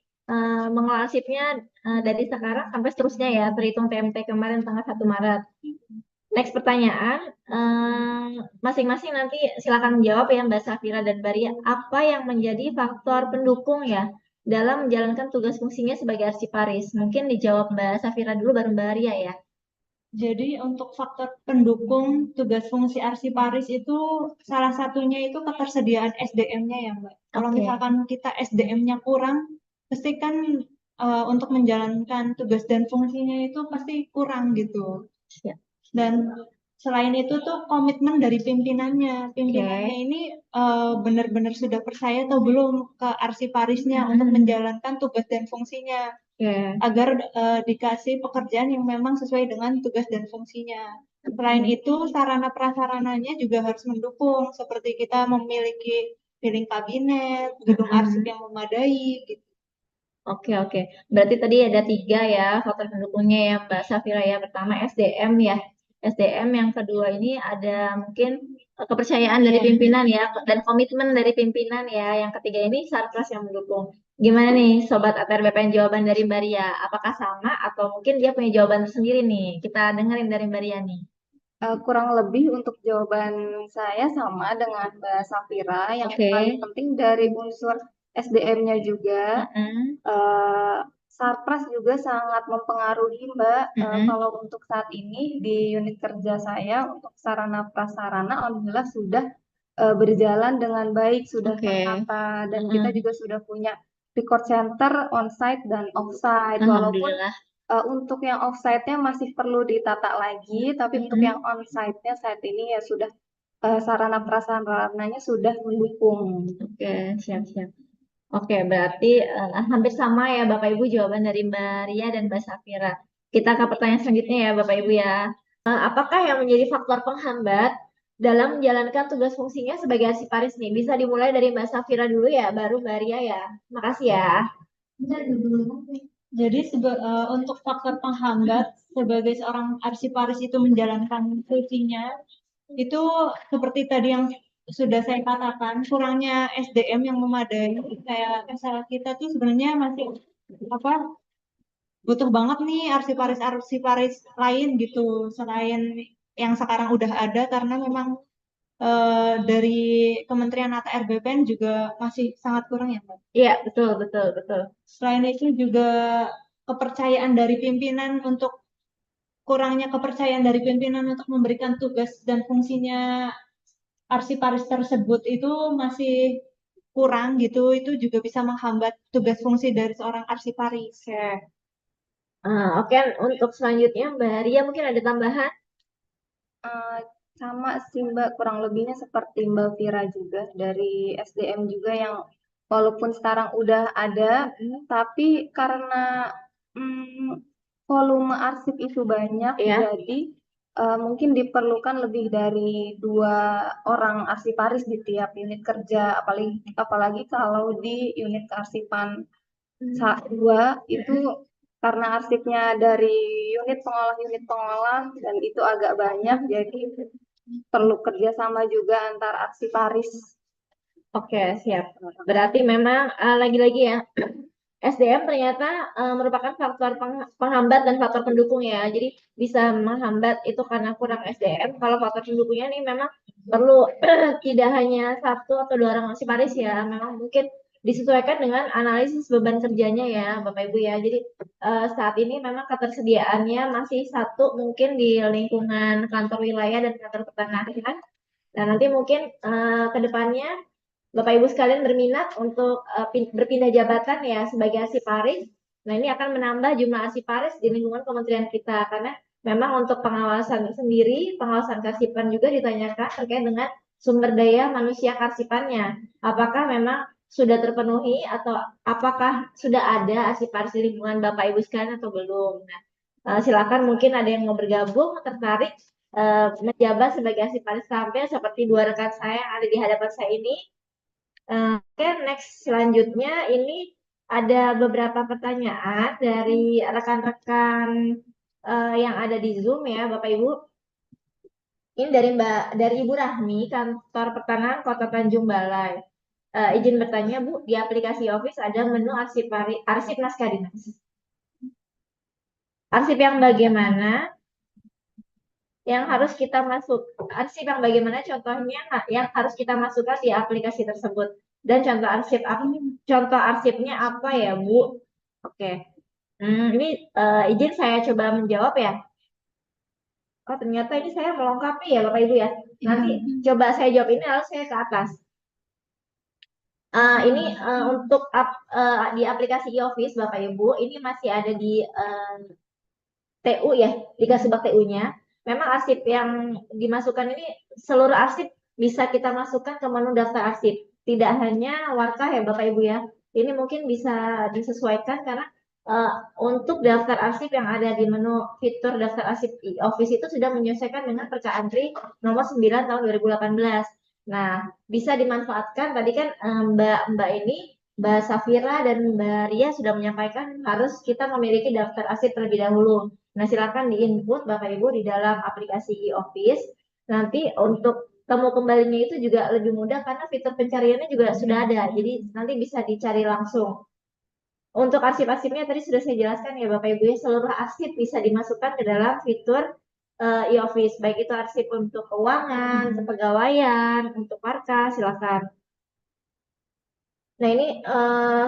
Speaker 2: mengelola arsipnya dari sekarang sampai seterusnya ya, terhitung TMT kemarin tanggal 1 Maret. Next pertanyaan, masing-masing nanti silakan menjawab ya Mbak Safira dan Mbak Ria. Apa yang menjadi faktor pendukung ya dalam menjalankan tugas fungsinya sebagai arsiparis? Mungkin dijawab Mbak Safira dulu baru Mbak Ria ya.
Speaker 4: Jadi untuk faktor pendukung tugas fungsi arsiparis itu salah satunya itu ketersediaan SDM-nya ya Mbak. Kalau
Speaker 2: Oke.
Speaker 4: misalkan kita SDM-nya kurang, pasti kan untuk menjalankan tugas dan fungsinya itu pasti kurang gitu.
Speaker 2: Ya.
Speaker 4: Dan selain itu tuh komitmen dari pimpinannya. Pimpinannya ini benar-benar sudah percaya atau belum ke arsiparisnya untuk menjalankan tugas dan fungsinya. Agar dikasih pekerjaan yang memang sesuai dengan tugas dan fungsinya. Selain itu, sarana prasarananya juga harus mendukung, seperti kita memiliki piling kabinet, gedung arsip yang memadai, gitu.
Speaker 2: Oke. Berarti tadi ada 3 ya faktor pendukungnya ya Mbak Safira ya. Pertama SDM ya. SDM yang kedua ini ada mungkin kepercayaan dari
Speaker 4: Iya.
Speaker 2: pimpinan ya dan komitmen dari pimpinan ya. Yang ketiga ini Sarpras yang mendukung. Gimana nih Sobat ATR BPN jawaban dari Mbak Ria? Apakah sama atau mungkin dia punya jawaban tersendiri nih? Kita dengerin dari Mbak Ria nih.
Speaker 3: Kurang lebih untuk jawaban saya sama dengan Mbak Safira. Yang
Speaker 2: Oke.
Speaker 3: paling penting dari unsur SDM-nya juga,
Speaker 2: Mm-mm.
Speaker 3: eh, Sarpras juga sangat mempengaruhi Mbak.
Speaker 2: Mm-mm.
Speaker 3: Kalau untuk saat ini di unit kerja saya untuk sarana prasarana, alhamdulillah sudah berjalan dengan baik, sudah
Speaker 2: Oke.
Speaker 3: tertata, dan kita
Speaker 2: Mm-mm.
Speaker 3: juga sudah punya record center on-site dan off-site. Walaupun
Speaker 2: Alhamdulillah.
Speaker 3: untuk yang off-site-nya masih perlu ditata lagi, tapi untuk yang
Speaker 2: Mm-mm.
Speaker 3: on-site-nya saat ini ya sudah sarana prasarananya sudah mendukung.
Speaker 2: Oke, siap-siap. Oke, berarti hampir sama ya Bapak Ibu jawaban dari Mbak Ria dan Mbak Safira. Kita ke pertanyaan selanjutnya ya Bapak Ibu ya. Apakah yang menjadi faktor penghambat dalam menjalankan tugas fungsinya sebagai arsiparis nih? Bisa dimulai dari Mbak Safira dulu ya, baru Mbak Ria ya. Makasih ya.
Speaker 4: Jadi untuk faktor penghambat sebagai seorang arsiparis itu menjalankan fungsinya itu seperti tadi yang sudah saya katakan, kurangnya SDM yang memadai. Kayak kita tuh sebenarnya masih apa butuh banget nih arsiparis-arsiparis lain gitu selain yang sekarang udah ada karena memang dari Kementerian ATR BPN juga masih sangat kurang ya, Mbak.
Speaker 2: Iya, betul.
Speaker 4: Selain itu juga kepercayaan dari pimpinan untuk kurangnya kepercayaan dari pimpinan untuk memberikan tugas dan fungsinya arsiparis tersebut itu masih kurang gitu, itu juga bisa menghambat tugas fungsi dari seorang arsiparis.
Speaker 2: Oke. Oke, untuk selanjutnya Mbak Ria mungkin ada tambahan?
Speaker 3: Eh, Sama sih Mbak, kurang lebihnya seperti Mbak Vira juga dari SDM juga yang walaupun sekarang udah ada, tapi karena mm, volume arsip itu banyak,
Speaker 2: Iya.
Speaker 3: jadi mungkin diperlukan lebih dari 2 orang arsiparis di tiap unit kerja, apalagi apalagi kalau di unit kearsipan 2 itu karena arsipnya dari unit pengolah dan itu agak banyak, jadi perlu kerjasama juga antar arsiparis.
Speaker 2: Oke, siap. Berarti memang lagi-lagi ya, SDM ternyata merupakan faktor penghambat dan faktor pendukung ya. Jadi bisa menghambat itu karena kurang SDM. Kalau faktor pendukungnya nih memang perlu tidak hanya 1 atau 2 orang arsiparis ya. Memang mungkin disesuaikan dengan analisis beban kerjanya ya, Bapak Ibu ya. Jadi saat ini memang ketersediaannya masih 1 mungkin di lingkungan kantor wilayah dan kantor pertanahan. Dan nanti mungkin ke depannya Bapak Ibu sekalian berminat untuk berpindah jabatan ya sebagai arsiparis. Nah, ini akan menambah jumlah arsiparis di lingkungan kementerian kita karena memang untuk pengawasan sendiri, pengawasan karsipan juga ditanyakan terkait dengan sumber daya manusia karsipannya. Apakah memang sudah terpenuhi atau apakah sudah ada arsiparis di lingkungan Bapak Ibu sekalian atau belum? Nah, silakan mungkin ada yang mau bergabung, tertarik menjabat sebagai arsiparis tampil seperti 2 rekan saya yang ada di hadapan saya ini. Oke, next selanjutnya ini ada beberapa pertanyaan dari rekan-rekan yang ada di Zoom ya, Bapak Ibu. Ini dari Ibu Rahmi, Kantor Pertanahan Kota Tanjung Balai. Izin bertanya, Bu, di aplikasi Office ada menu arsip naskah dinas. Arsip yang bagaimana yang harus kita masuk? Arsip yang bagaimana contohnya yang harus kita masukkan di aplikasi tersebut? Dan contoh arsipnya apa ya, Bu? Oke. Ini izin saya coba menjawab ya. Oh, ternyata ini saya melengkapi ya, Bapak Ibu ya. Nanti coba saya jawab ini lalu saya ke atas. Ini untuk di aplikasi e-Office, Bapak Ibu, ini masih ada di TU ya, di Kasubag TU-nya. Memang arsip yang dimasukkan ini seluruh arsip bisa kita masukkan ke menu daftar arsip. Tidak hanya warkah ya Bapak Ibu ya. Ini mungkin bisa disesuaikan karena untuk daftar arsip yang ada di menu fitur daftar arsip Office itu sudah menyesuaikan dengan Perka Antri nomor 9 tahun 2018. Nah, bisa dimanfaatkan tadi kan Mbak ini Mbak Safira dan Mbak Ria sudah menyampaikan harus kita memiliki daftar arsip terlebih dahulu. Nah, silakan di-input Bapak Ibu di dalam aplikasi e-Office. Nanti untuk temu kembalinya itu juga lebih mudah karena fitur pencariannya juga sudah ada. Jadi nanti bisa dicari langsung. Untuk arsip-arsipnya tadi sudah saya jelaskan ya Bapak Ibu ya, seluruh arsip bisa dimasukkan ke dalam fitur e-Office. Baik itu arsip untuk keuangan, kepegawaian, untuk markas, silakan. Nah ini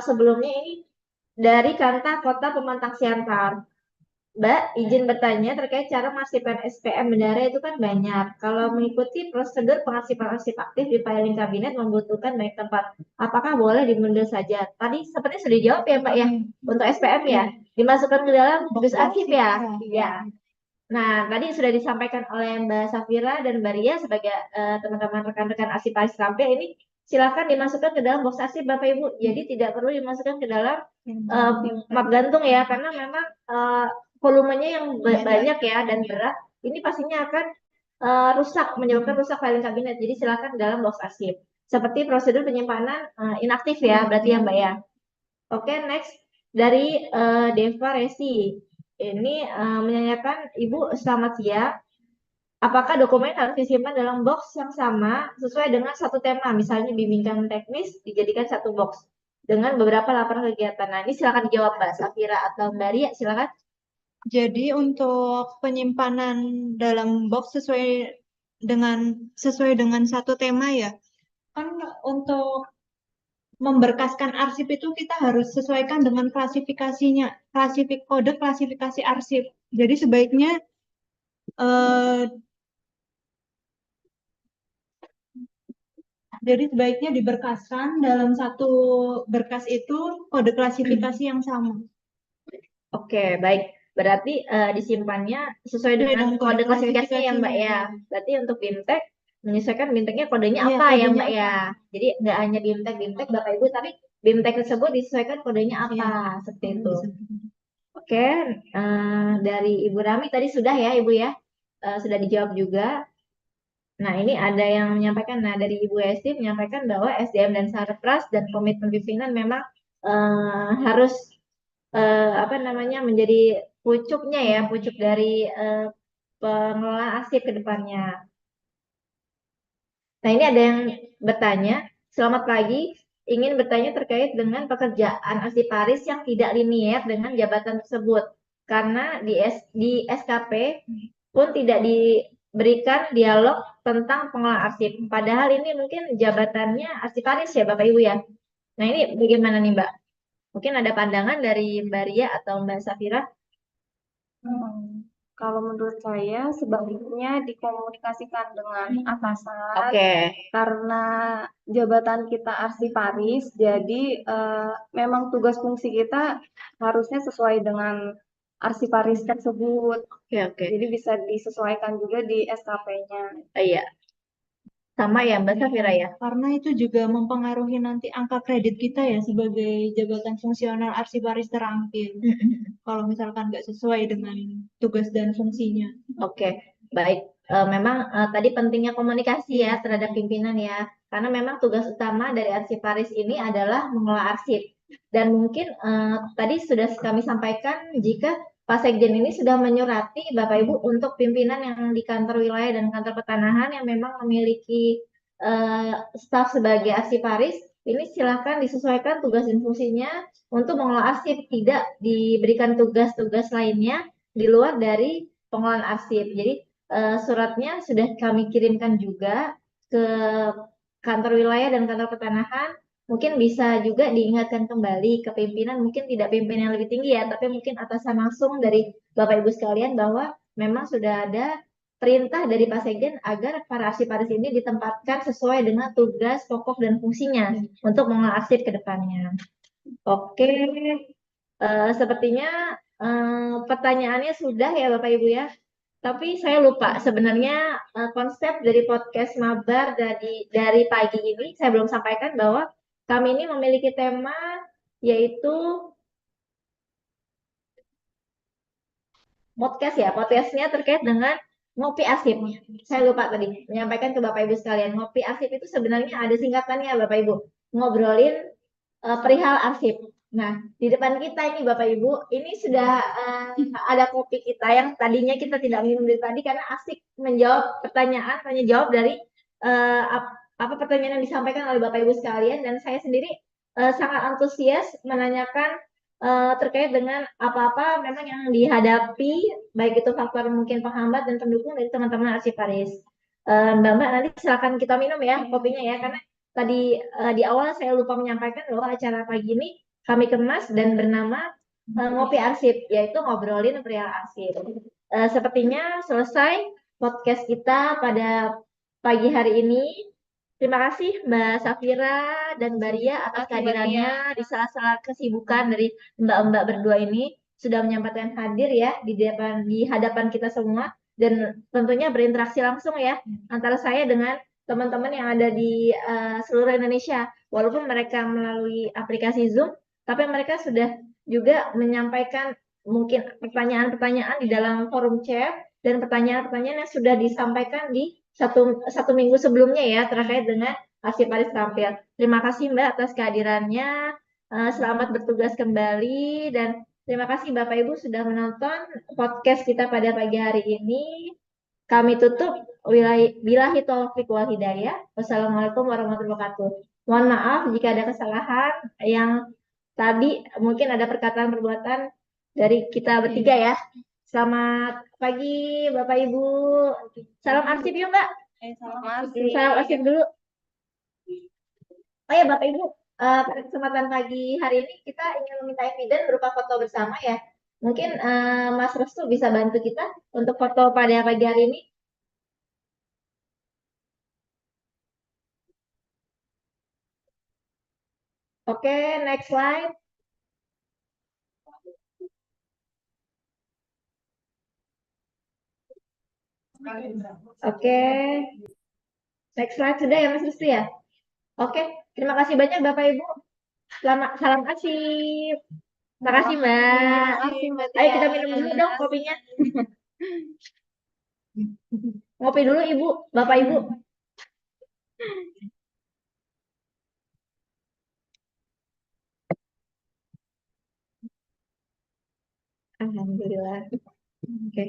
Speaker 2: sebelumnya ini dari Kanta Kota Pemantang Siantar. Mbak, izin bertanya terkait cara mengarsipkan SPM bendara itu kan banyak. Kalau mengikuti prosedur pengarsipan arsip aktif di filing kabinet membutuhkan banyak tempat. Apakah boleh dimundur saja? Tadi sepertinya sudah dijawab ya Mbak ya. Untuk SPM ya, dimasukkan ke dalam dus arsip ya. Ya. Nah, tadi sudah disampaikan oleh Mbak Safira dan Mbak Ria sebagai teman-teman rekan-rekan arsiparis tampil ini silakan dimasukkan ke dalam box arsip Bapak Ibu. Jadi tidak perlu dimasukkan ke dalam map gantung ya, karena memang volumenya yang banyak ya dan berat. Ini pastinya akan rusak, menyebabkan rusak filing kabinet. Jadi silakan ke dalam box arsip. Seperti prosedur penyimpanan inaktif ya, berarti ya Mbak ya. Oke, next dari Deva Resi. Ini menanyakan, Ibu selamat siang. Apakah dokumen harus disimpan dalam box yang sama sesuai dengan satu tema, misalnya bimbingan teknis dijadikan satu box dengan beberapa laporan kegiatan. Nah, ini silakan dijawab Mbak Safira atau Mbak Ria, silakan.
Speaker 4: Jadi untuk penyimpanan dalam box sesuai dengan satu tema ya. Kan untuk memberkaskan arsip itu kita harus sesuaikan dengan klasifikasinya, kode klasifikasi arsip. Jadi sebaiknya eh, diberkaskan dalam satu berkas itu kode klasifikasi yang sama.
Speaker 2: Oke, baik. Berarti disimpannya sesuai dengan kode klasifikasinya ya Mbak ya. Berarti untuk BIMTEK menyesuaikan BIMTEKnya kodenya
Speaker 4: Iya,
Speaker 2: apa ya
Speaker 4: kodenya
Speaker 2: Mbak ya. Jadi nggak hanya BIMTEK Bapak Ibu, tapi BIMTEK tersebut disesuaikan kodenya apa, seperti itu. Oke, dari Ibu Rami tadi sudah ya Ibu ya, sudah dijawab juga. Nah ini ada yang menyampaikan, nah dari Ibu Esti menyampaikan bahwa SDM dan Sarpras dan komitmen pimpinan memang harus apa namanya menjadi pucuknya ya, pucuk dari pengelola arsip ke depannya. Nah ini ada yang bertanya, selamat pagi, ingin bertanya terkait dengan pekerjaan arsiparis yang tidak linier dengan jabatan tersebut. Karena di SKP pun tidak diberikan dialog tentang pengelolaan arsip. Padahal ini mungkin jabatannya arsiparis ya Bapak Ibu ya. Nah ini bagaimana nih Mbak? Mungkin ada pandangan dari Mbak Ria atau Mbak Safira?
Speaker 3: Kalau menurut saya sebaiknya dikomunikasikan dengan atasan
Speaker 2: Oke.
Speaker 3: karena jabatan kita arsiparis, jadi memang tugas fungsi kita harusnya sesuai dengan arsiparis tersebut.
Speaker 2: Oke.
Speaker 3: Jadi bisa disesuaikan juga di SKP-nya.
Speaker 2: Iya. Sama ya Mbak Safira ya.
Speaker 4: Karena itu juga mempengaruhi nanti angka kredit kita ya sebagai jabatan fungsional arsiparis terampil. Kalau misalkan nggak sesuai dengan tugas dan fungsinya.
Speaker 2: Oke, baik. Memang tadi pentingnya komunikasi ya terhadap pimpinan ya. Karena memang tugas utama dari arsiparis ini adalah mengelola arsip. Dan mungkin tadi sudah kami sampaikan jika Pak Sekjen ini sudah menyurati Bapak Ibu untuk pimpinan yang di kantor wilayah dan kantor pertanahan yang memang memiliki staf sebagai arsiparis, ini silakan disesuaikan tugas dan fungsinya untuk mengelola arsip, tidak diberikan tugas-tugas lainnya di luar dari pengelolaan arsip. Jadi suratnya sudah kami kirimkan juga ke kantor wilayah dan kantor pertanahan. Mungkin bisa juga diingatkan kembali ke pimpinan, mungkin tidak pimpinan yang lebih tinggi ya, tapi mungkin atasan langsung dari Bapak Ibu sekalian bahwa memang sudah ada perintah dari Pak Sekjen agar para arsiparis ini ditempatkan sesuai dengan tugas pokok dan fungsinya untuk mengelola arsip ke depannya. Oke, sepertinya pertanyaannya sudah ya Bapak Ibu ya. Tapi saya lupa sebenarnya konsep dari podcast Mabar dari pagi ini saya belum sampaikan bahwa kami ini memiliki tema yaitu podcast ya. Podcastnya terkait dengan ngopi arsip. Saya lupa tadi menyampaikan ke Bapak Ibu sekalian. Ngopi arsip itu sebenarnya ada singkatannya Bapak Ibu. Ngobrolin perihal arsip. Nah, di depan kita ini Bapak Ibu, ini sudah ada kopi kita yang tadinya kita tidak minum dari tadi karena asik menjawab pertanyaan, tanya jawab dari apa pertanyaan yang disampaikan oleh Bapak Ibu sekalian, dan saya sendiri sangat antusias menanyakan terkait dengan apa-apa memang yang dihadapi, baik itu faktor mungkin penghambat dan pendukung dari teman-teman arsiparis. Mbak-mbak, nanti silakan kita minum ya kopinya ya, karena tadi di awal saya lupa menyampaikan bahwa acara pagi ini kami kemas dan bernama Ngopi Arsip, yaitu ngobrolin perihal arsip. Sepertinya selesai podcast kita pada pagi hari ini. Terima kasih Mbak Safira dan Mbak Ria atas kehadirannya di sela-sela kesibukan dari mbak-mbak berdua ini, sudah menyempatkan hadir ya di hadapan kita semua, dan tentunya berinteraksi langsung ya antara saya dengan teman-teman yang ada di seluruh Indonesia. Walaupun mereka melalui aplikasi Zoom, tapi mereka sudah juga menyampaikan mungkin pertanyaan-pertanyaan di dalam forum chat, dan pertanyaan-pertanyaan yang sudah disampaikan di satu minggu sebelumnya ya terkait dengan Arsip Paris Tampil. Terima kasih Mbak atas kehadirannya. Selamat bertugas kembali, dan terima kasih Bapak Ibu sudah menonton podcast kita pada pagi hari ini. Kami tutup billahi taufik wal hidayah. Wassalamualaikum warahmatullahi wabarakatuh. Mohon maaf jika ada kesalahan yang tadi mungkin ada perkataan perbuatan dari kita bertiga ya. Selamat pagi Bapak Ibu. Salam arsip yuk Mbak. Salam arsip dulu. Oh ya Bapak Ibu, pada kesempatan pagi hari ini kita ingin meminta eviden berupa foto bersama ya. Mungkin Mas Restu bisa bantu kita untuk foto pada pagi hari ini. Oke, next slide. Oke, next slide sudah ya Mas Restu ya. Oke, terima kasih banyak Bapak Ibu. Selamat salam asyik. Terima kasih Mbak. Ayo kita minum dulu dong kopinya. Ngopi dulu Ibu, Bapak Ibu. Alhamdulillah. Oke.